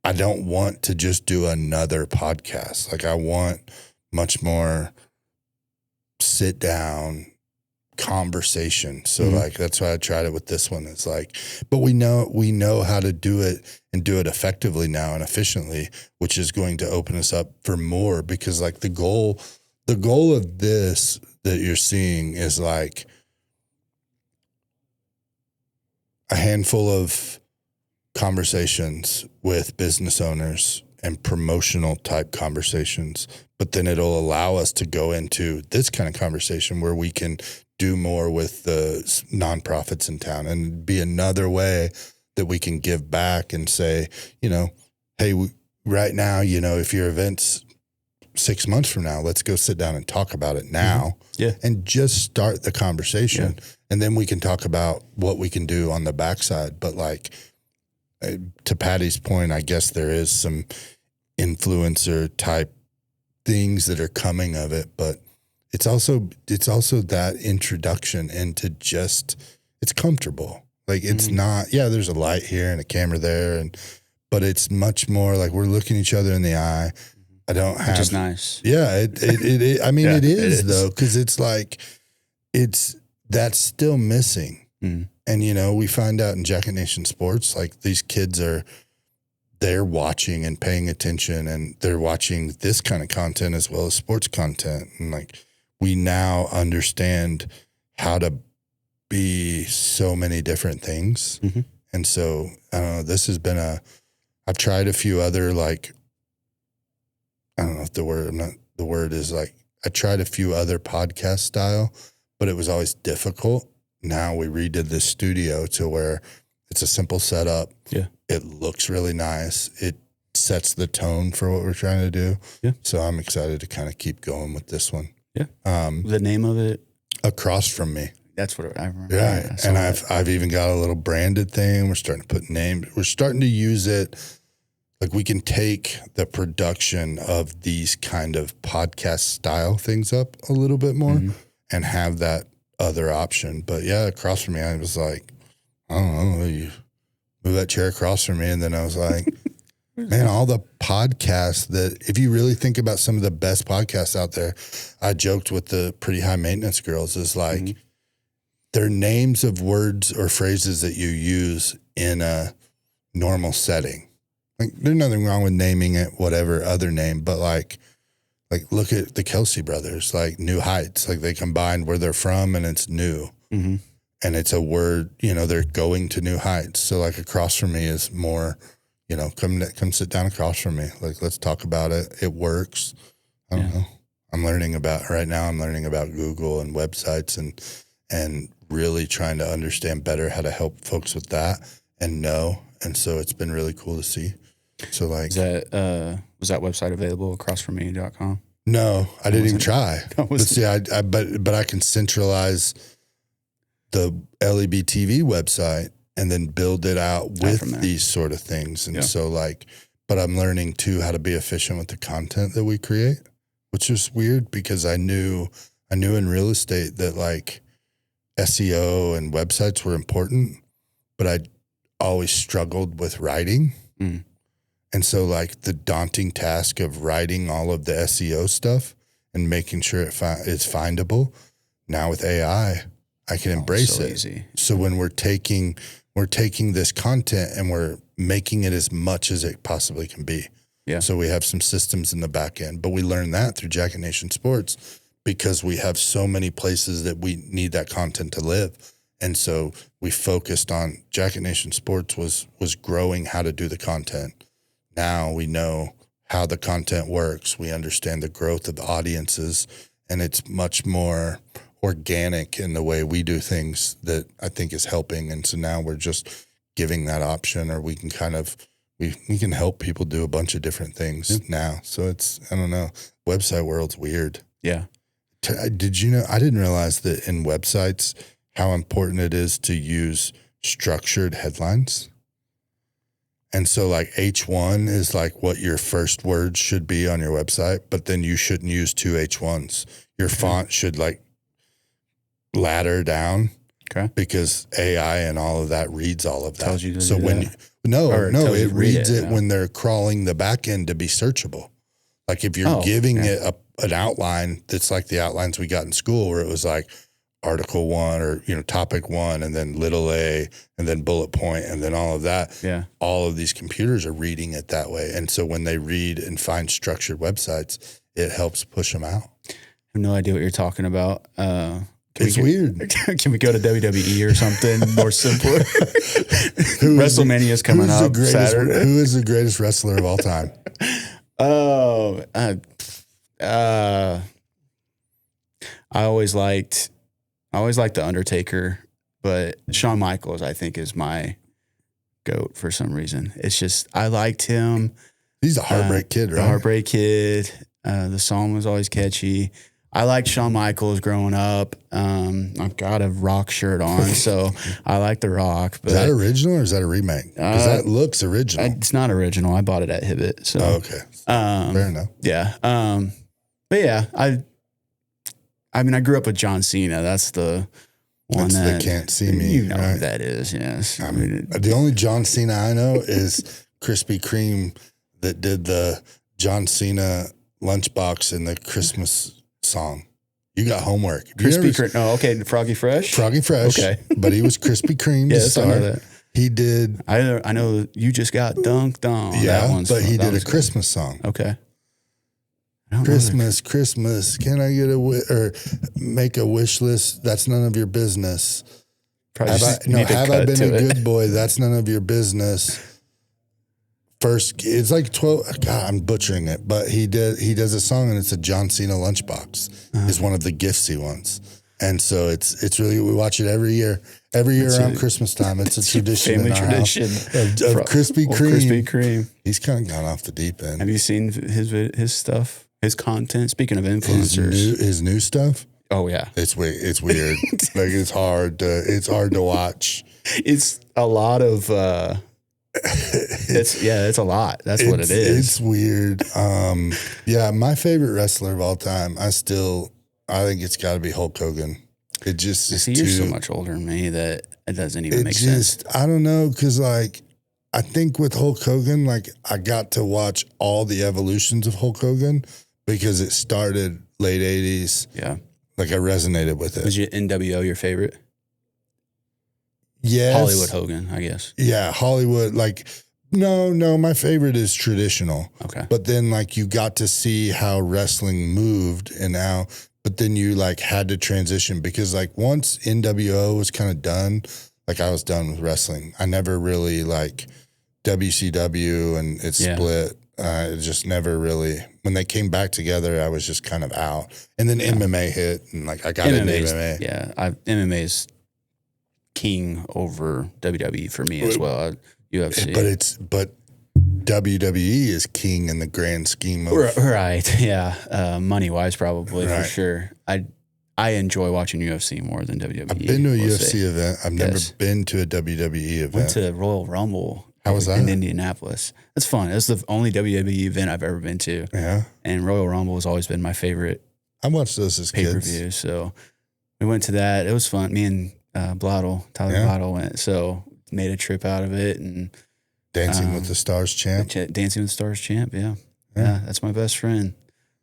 I don't want to just do another podcast. Like I want much more sit down conversation. So like, that's why I tried it with this one. It's like, but we know how to do it and do it effectively now and efficiently, which is going to open us up for more because like the goal of this that you're seeing is like a handful of conversations with business owners and promotional type conversations, but then it'll allow us to go into this kind of conversation where we can do more with the nonprofits in town and be another way that we can give back and say, hey, right now, if your event's 6 months from now, let's go sit down and talk about it now and just start the conversation. And then we can talk about what we can do on the backside. But like, to Patty's point, I guess there is some influencer type things that are coming of it, but it's also that introduction into just, it's comfortable. Like it's not, there's a light here and a camera there, but it's much more like we're looking each other in the eye. I don't have, which is nice. Yeah. I mean, it is though. Cause it's like, that's still missing. And, we find out in Jacket Nation Sports, like these kids they're watching and paying attention and they're watching this kind of content as well as sports content. And like, we now understand how to be so many different things. And so, I don't know, this has been I've tried a few other, like, I don't know if the word is like, I tried a few other podcast style, but it was always difficult. Now we redid this studio to where it's a simple setup. Yeah. It looks really nice. It sets the tone for what we're trying to do. Yeah. So I'm excited to kind of keep going with this one. Yeah. The name of it? Across From Me. That's what I remember. Yeah. And I've even got a little branded thing. We're starting to put names. We're starting to use it. Like we can take the production of these kind of podcast style things up a little bit more and have that other option. But yeah, Across From Me, I was like, I don't know, you move that chair across from me. And then I was like, man, all the podcasts that, if you really think about some of the best podcasts out there, I joked with the Pretty High Maintenance girls is like, they're names of words or phrases that you use in a normal setting. Like there's nothing wrong with naming it whatever other name, but like look at the Kelsey brothers, like New Heights, like they combined where they're from and it's new. And it's a word, they're going to new heights. So like Across From Me is more, come sit down across from me. Like, let's talk about it. It works. I don't know. I'm learning about Google and websites and really trying to understand better how to help folks with that and know. And so it's been really cool to see. So like, was that website available acrossfromme.com? No, I didn't even try. But see, but I can centralize the LEBtv website and then build it out with these sort of things. And so like, but I'm learning too how to be efficient with the content that we create, which is weird because I knew in real estate that like SEO and websites were important, but I always struggled with writing. Mm. And so like the daunting task of writing all of the SEO stuff and making sure it's findable. Now with AI, I can embrace it. Easy. So when we're taking this content and we're making it as much as it possibly can be. Yeah. So we have some systems in the back end, but we learned that through Jacket Nation Sports because we have so many places that we need that content to live. And so we focused on Jacket Nation Sports was growing how to do the content. Now we know how the content works. We understand the growth of the audiences, and it's much more organic in the way we do things that I think is helping. And so now we're just giving that option, or we can kind of, we can help people do a bunch of different things now. So it's, I don't know, website world's weird. Yeah. Did you know, I didn't realize that in websites, how important it is to use structured headlines. And so like H1 is like what your first words should be on your website, but then you shouldn't use two H1s. Your font should like ladder down. Okay. Because AI and all of that reads all of that. Tells you to so do when that. It reads it when they're crawling the back end to be searchable. Like if you're giving it an outline that's like the outlines we got in school where it was like article 1 or, topic 1 and then little a and then bullet point and then all of that. Yeah. All of these computers are reading it that way. And so when they read and find structured websites, it helps push them out. I have no idea what you're talking about. It's weird. Can we go to WWE or something more simpler? WrestleMania's coming up Saturday. Who is the greatest wrestler of all time? I always liked The Undertaker, but Shawn Michaels, I think, is my GOAT for some reason. It's just, I liked him. He's a Heartbreak Kid, right? The Heartbreak Kid. The song was always catchy. I liked Shawn Michaels growing up. I've got a Rock shirt on, so I like The Rock. But, is that original or is that a remake? Because that looks original. It's not original. I bought it at Hibbett. So okay, fair enough. Yeah, but yeah, I mean, I grew up with John Cena. That's the one that Can't See Me. You know who that is? Yes. I mean, the only John Cena I know is Krispy Kreme that did the John Cena lunchbox in the Christmas song. You got homework. Krispy Kreme. Oh, okay. Froggy Fresh. Okay. But he was Krispy Kreme. Yes, I know that. He did. I know you just got dunked on. Yeah, but he did a Christmas song. Okay. Christmas, can I get or make a wish list? That's none of your business. Have I been a good boy? That's none of your business. First, it's like 12. God, I'm butchering it, but he does a song and it's a John Cena lunchbox. Is one of the gifts he wants, and so it's really, we watch it every year. Every year around Christmas time, it's a tradition. Family tradition of Krispy Kreme. Krispy Kreme. He's kind of gone off the deep end. Have you seen his stuff? His content. Speaking of influencers, his new stuff. Oh yeah, it's weird. Like it's hard to watch. It's a lot of. It's a lot. That's what it is. It's weird. Yeah, my favorite wrestler of all time. I think it's got to be Hulk Hogan. It just is you're so much older than me that it doesn't even make sense. I don't know, because like I think with Hulk Hogan, like I got to watch all the evolutions of Hulk Hogan because it started late 80s. Yeah. Like I resonated with it. Was your NWO your favorite? Yes. Hollywood Hogan, I guess. Yeah, Hollywood. Like, no, my favorite is traditional. Okay. But then like you got to see how wrestling moved and how, but then you like had to transition because like once NWO was kind of done, like I was done with wrestling. I never really like WCW and it split. It just never really, when they came back together, I was just kind of out. And then MMA hit, and like I got into MMA. Yeah, MMA is king over WWE for me as well. UFC, but WWE is king in the grand scheme of right. Yeah, money wise, probably for sure. I enjoy watching UFC more than WWE. I've been to a UFC event. I've never been to a WWE event. Went to Royal Rumble. How was that? In Indianapolis. It's fun. It's the only WWE event I've ever been to. Yeah. And Royal Rumble has always been my favorite. I watched those as kids. Pay-per-view. So we went to that. It was fun. Me and Tyler Blottle went. So made a trip out of it. And Dancing with the Stars champ. Dancing with the Stars champ, yeah. That's my best friend,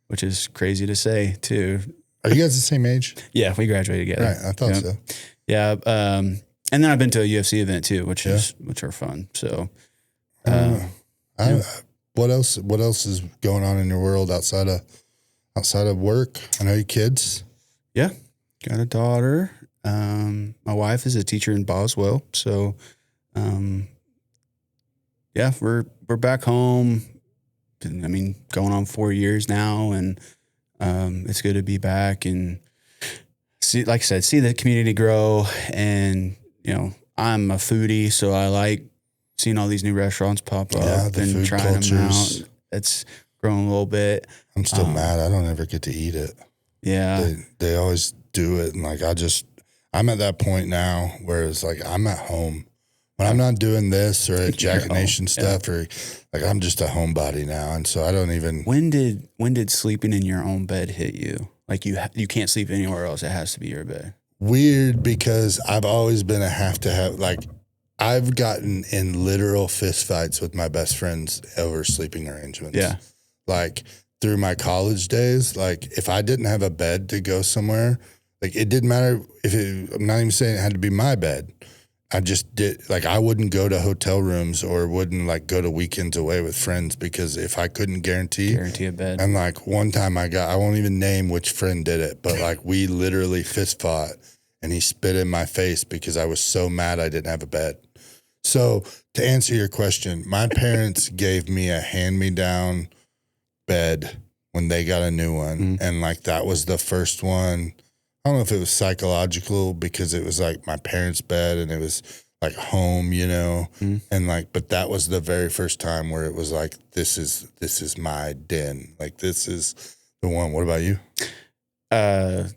which is crazy to say, too. Are you guys the same age? Yeah, we graduated together. Right, I thought so. Yeah, and then I've been to a UFC event too, which are fun. So, what else is going on in your world outside of work? I know you kids. Yeah, got a daughter. My wife is a teacher in Boswell, so we're back home. I mean, going on 4 years now, and it's good to be back and see, like I said, see the community grow. And I'm a foodie, so I like seeing all these new restaurants pop up and trying them out. It's grown a little bit. I'm still mad I don't ever get to eat it. Yeah, they always do it, and like I'm at that point now where it's like I'm at home. When I'm not doing this or at Jack Nation stuff, or like I'm just a homebody now, and so I don't even. When did sleeping in your own bed hit you? Like you can't sleep anywhere else; it has to be your bed. Weird, because I've always been a have to have. Like I've gotten in literal fist fights with my best friends over sleeping arrangements. Yeah, like through my college days, like if I didn't have a bed to go somewhere, like it didn't matter I'm not even saying it had to be my bed. I just did, like, I wouldn't go to hotel rooms or wouldn't like go to weekends away with friends, because if I couldn't guarantee a bed. And like one time I won't even name which friend did it, but like we literally fist fought and he spit in my face because I was so mad I didn't have a bed. So to answer your question, my parents gave me a hand-me-down bed when they got a new one. Mm-hmm. And like that was the first one. I don't know if it was psychological because it was like my parents' bed and it was like home, and like, but that was the very first time where it was like, this is my den. Like, this is the one. What about you? I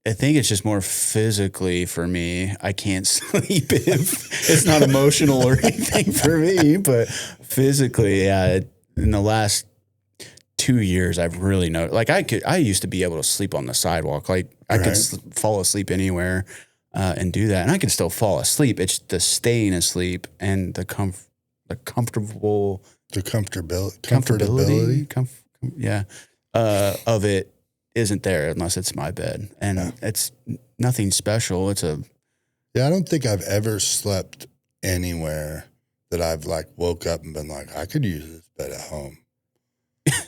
think it's just more physically for me. I can't sleep if it's not emotional or anything for me, but physically, yeah, in the last 2 years, I've really noticed. Like I used to be able to sleep on the sidewalk. Like I could fall asleep anywhere and do that, and I can still fall asleep. It's the staying asleep and the comfortability of it isn't there unless it's my bed, and it's nothing special. I don't think I've ever slept anywhere that I've like woke up and been like, I could use this bed at home.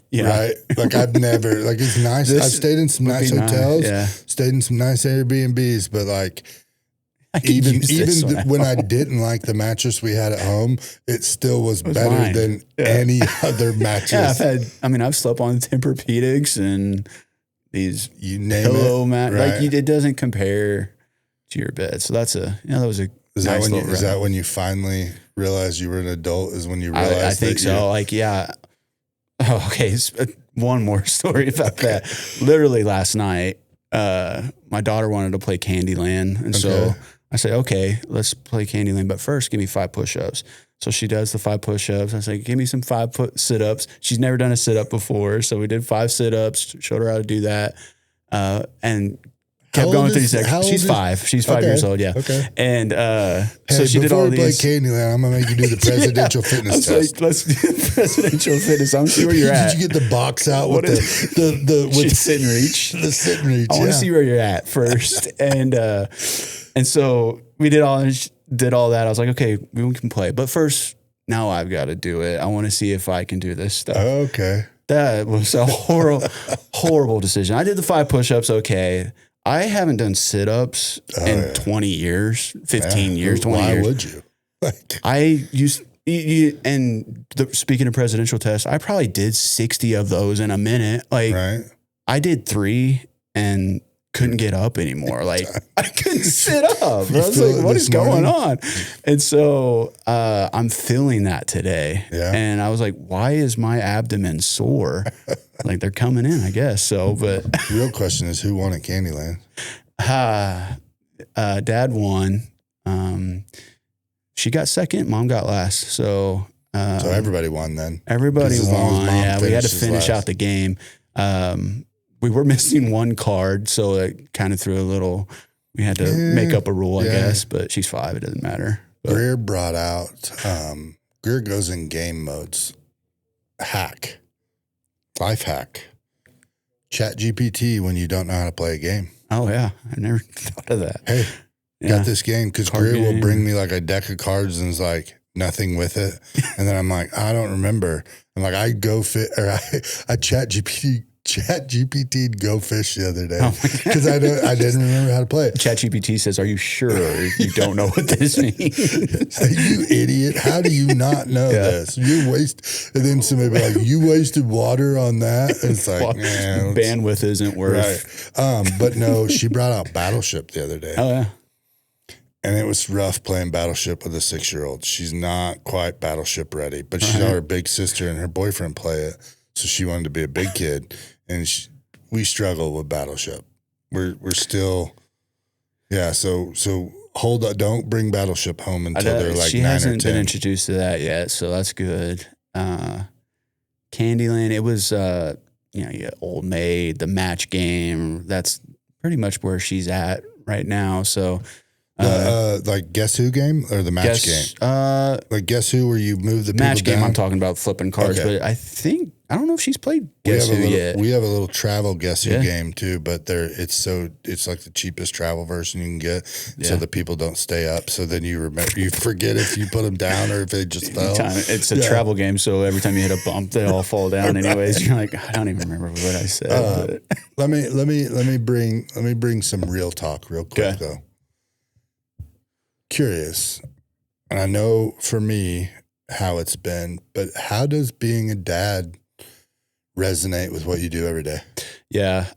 Yeah. Right. Like I've never, like it's nice. I've stayed in some nice hotels, stayed in some nice Airbnbs, but like even when I didn't like the mattress we had at home, it still was better than any other mattress. I've slept on Tempur-Pedics and these pillow mat. Right. Like it doesn't compare to your bed. So that's that was a is that when you finally realized you were an adult? Is when you realized? I think so. Like, yeah. Oh, okay. One more story about that. Literally last night, my daughter wanted to play Candyland. And so I said, okay, let's play Candyland. But first, give me 5 push-ups. So she does the 5 push-ups. I said, give me some 5 sit-ups. She's never done a sit-up before. So we did 5 sit-ups, showed her how to do that. And kept going through these. She's 5. She's 5 years old. Yeah. Okay. And so she did all these. Before we play Candyland, I'm gonna make you do the presidential fitness test. Like, let's do the presidential fitness. I'm see where you're at. Did you get the box out with with sit and reach? The sit and reach. I want to see where you're at first. And so we did all that. I was like, okay, we can play, but first, now I've got to do it. I want to see if I can do this stuff. Okay. That was a horrible decision. I did the 5 push-ups. Okay. I haven't done sit-ups in 20 years, 15 years, 20 years. Why would you? Speaking of presidential tests, I probably did 60 of those in a minute. Like right. I did 3 and couldn't get up anymore. Like I couldn't sit up. I was like, what is going on? And so I'm feeling that today. Yeah. And I was like, why is my abdomen sore? Like they're coming in, I guess. So, but the real question is who won at Candyland? Dad won. She got second, Mom got last. So everybody won then. Everybody won. Yeah, we had to finish out the game. We were missing one card, so it kind of threw a little. We had to make up a rule, I guess. But she's 5; it doesn't matter. But Greer brought out. Greer goes in game modes. Life hack. Chat GPT when you don't know how to play a game. Oh yeah, I never thought of that. Hey, got this game because Greer will bring me like a deck of cards and is like nothing with it, and then I'm like, I don't remember. I'm like, I chat GPT'd Go Fish the other day because I didn't remember how to play it. ChatGPT says, "Are you sure you don't know what this means?" You idiot! How do you not know this? You waste, and then somebody be like, "You wasted water on that." It's like bandwidth isn't worth. Right. But no, she brought out Battleship the other day. Oh yeah. And it was rough playing Battleship with a 6-year-old. She's not quite Battleship ready, but she saw her big sister and her boyfriend play it, so she wanted to be a big kid. And we struggle with Battleship. We're still, So hold on. Don't bring Battleship home until they're like 9 or 10. She hasn't been introduced to that yet, so that's good. Candyland. It was you got Old Maid, the match game. That's pretty much where she's at right now. So. Like Guess Who game or the match game? Like Guess Who where you move the people match game. down? I'm talking about flipping cards, but I don't know if she's played Guess Who yet. We have a little travel Guess Who game too, but it's like the cheapest travel version you can get, so the people don't stay up. So then you forget if you put them down or if they just fell. It's a travel game, so every time you hit a bump, they all fall down. Anyways, you're like, I don't even remember what I said. Let me bring some real talk real quick though. Curious, and I know for me how it's been, but how does being a dad resonate with what you do every day? Yeah.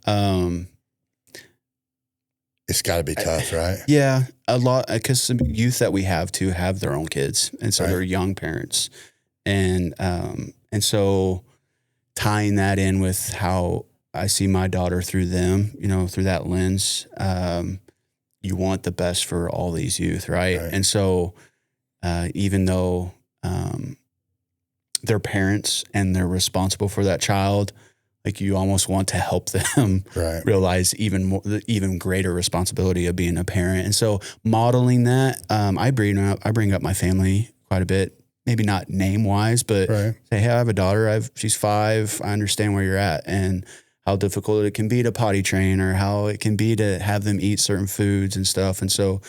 It's got to be tough, right? Yeah, a lot, because some youth that we have have their own kids, and so they're young parents, and so tying that in with how I see my daughter through them, through that lens. You want the best for all these youth, right? And so even though they're parents and they're responsible for that child, like you almost want to help them realize even greater responsibility of being a parent. And so modeling that, I bring up my family quite a bit, maybe not name wise, but say, hey, I have a daughter. She's 5. I understand where you're at and how difficult it can be to potty train or how it can be to have them eat certain foods and stuff. And so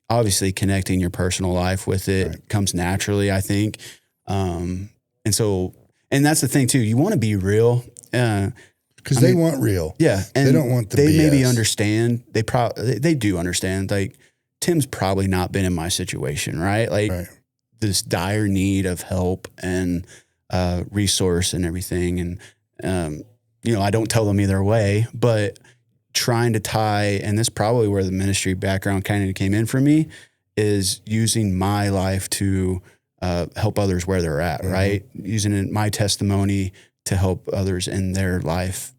obviously connecting your personal life with it comes naturally, I think. And that's the thing too. You want to be real. Because they want real. Yeah. And they don't want the BS. They maybe understand. They do understand. Like Tim's probably not been in my situation, right? Like this dire need of help and resource and everything. And, I don't tell them either way, but trying to tie, and this is probably where the ministry background kind of came in for me, is using my life to help others where they're at, right? Using my testimony to help others in their life.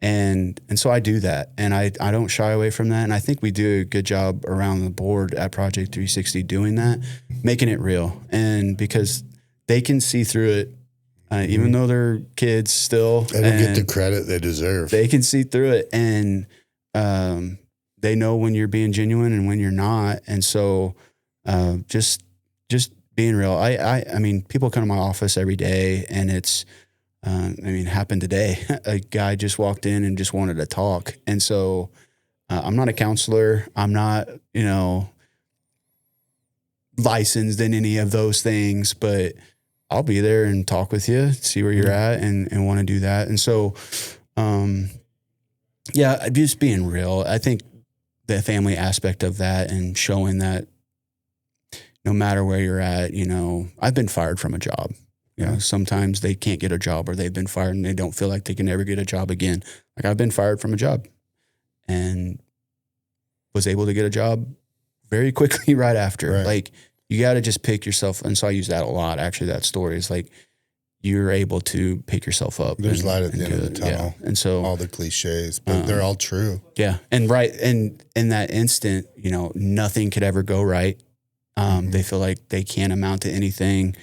And so I do that, and I don't shy away from that. And I think we do a good job around the board at Project 360 doing that, making it real. And because they can see through it, even though they're kids still. They don't get the credit they deserve. They can see through it, and they know when you're being genuine and when you're not. And so just being real. I mean, people come to my office every day, and it's, happened today. A guy just walked in and just wanted to talk. And so I'm not a counselor. I'm not, licensed in any of those things, but I'll be there and talk with you, see where you're at and want to do that. And so, just being real. I think the family aspect of that and showing that, no matter where you're at, I've been fired from a job. Sometimes they can't get a job, or they've been fired and they don't feel like they can ever get a job again. Like, I've been fired from a job and was able to get a job very quickly right after. Right. Like, you got to just pick yourself. And so I use that a lot. Actually, that story is like, you're able to pick yourself up. There's light at the end of the tunnel. Yeah. And so all the cliches, but they're all true. Yeah. And and in that instant, nothing could ever go right. They feel like they can't amount to anything.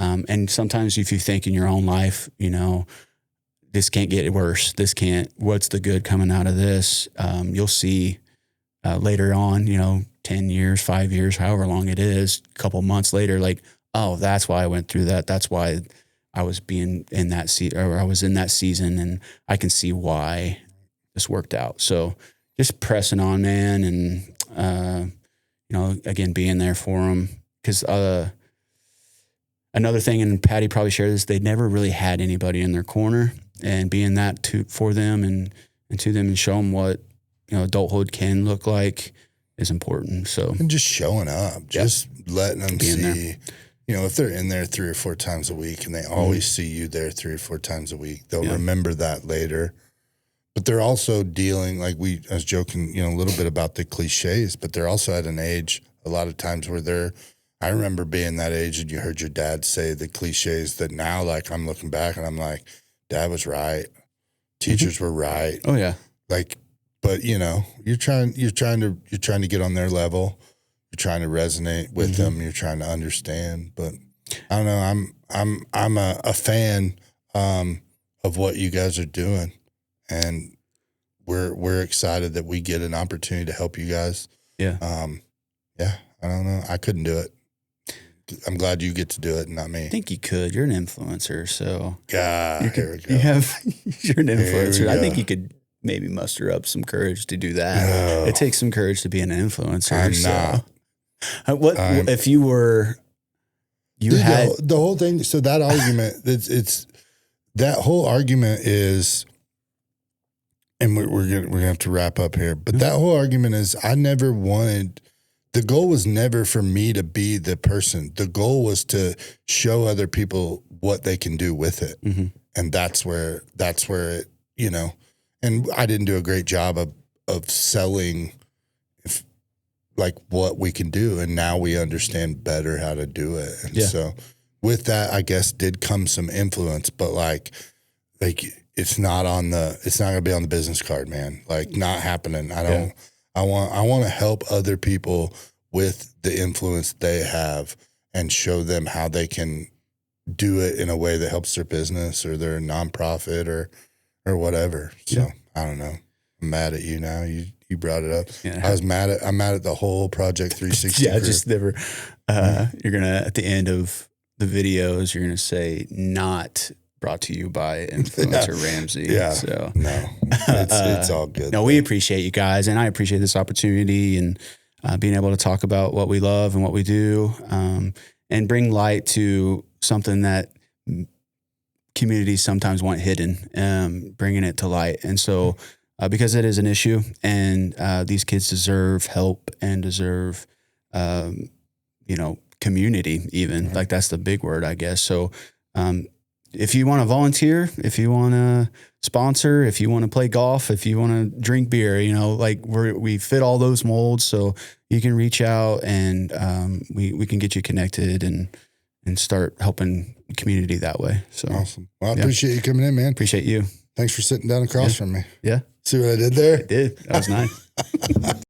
And sometimes if you think in your own life, this can't get worse. What's the good coming out of this? You'll see later on, 10 years, 5 years, however long it is, a couple months later, like, oh, that's why I went through that. That's why I was being in that I was in that season, and I can see why this worked out. So just pressing on, man. And, again, being there for them. Cause, another thing, and Patty probably shared this, they never really had anybody in their corner, and being that for them and to them, and show them what, adulthood can look like is important. So, and just showing up, just letting them see, there. If they're in there 3 or 4 times a week and they always see you there 3 or 4 times a week, they'll remember that later. But they're also dealing, like I was joking, a little bit about the cliches, but they're also at an age a lot of times where I remember being that age, and you heard your dad say the cliches that now, like, I'm looking back and I'm like, Dad was right. Teachers were right. Oh yeah. Like, but you're trying to get on their level. You're trying to resonate with them. You're trying to understand. But I don't know. I'm a fan of what you guys are doing, and we're excited that we get an opportunity to help you guys. Yeah. I don't know. I couldn't do it. I'm glad you get to do it and not me. I think you could. You're an influencer, so here we go. You're an influencer. I think you could maybe muster up some courage to do that. No. It takes some courage to be an influencer. I'm not. If you were? The whole thing. So that argument, it's that whole argument is, and we're gonna have to wrap up here. But that whole argument is, I never wanted. The goal was never for me to be the person. The goal was to show other people what they can do with it. And that's where it, and I didn't do a great job of selling what we can do. And now we understand better how to do it. And so with that, I guess did come some influence, but like it's not going to be on the business card, man. Like, not happening. I want to help other people with the influence they have and show them how they can do it in a way that helps their business or their nonprofit or whatever. So I don't know. I'm mad at you now. You brought it up. Yeah. I'm mad at the whole Project 360. Yeah, just never. You're gonna, at the end of the videos, you're gonna say, not brought to you by Influencer Ramsey. Yeah. So no, it's all good. No, we appreciate you guys, and I appreciate this opportunity and being able to talk about what we love and what we do, and bring light to something that communities sometimes want hidden, bringing it to light. And so, because it is an issue, and these kids deserve help and deserve, community even. Like, that's the big word, I guess. So, if you want to volunteer, if you want to sponsor, if you want to play golf, if you want to drink beer, we fit all those molds. So you can reach out, and we can get you connected and start helping the community that way. So awesome. Well, I appreciate you coming in, man. Appreciate you. Thanks for sitting down across from me. Yeah. See what I did there? I did. That was nice.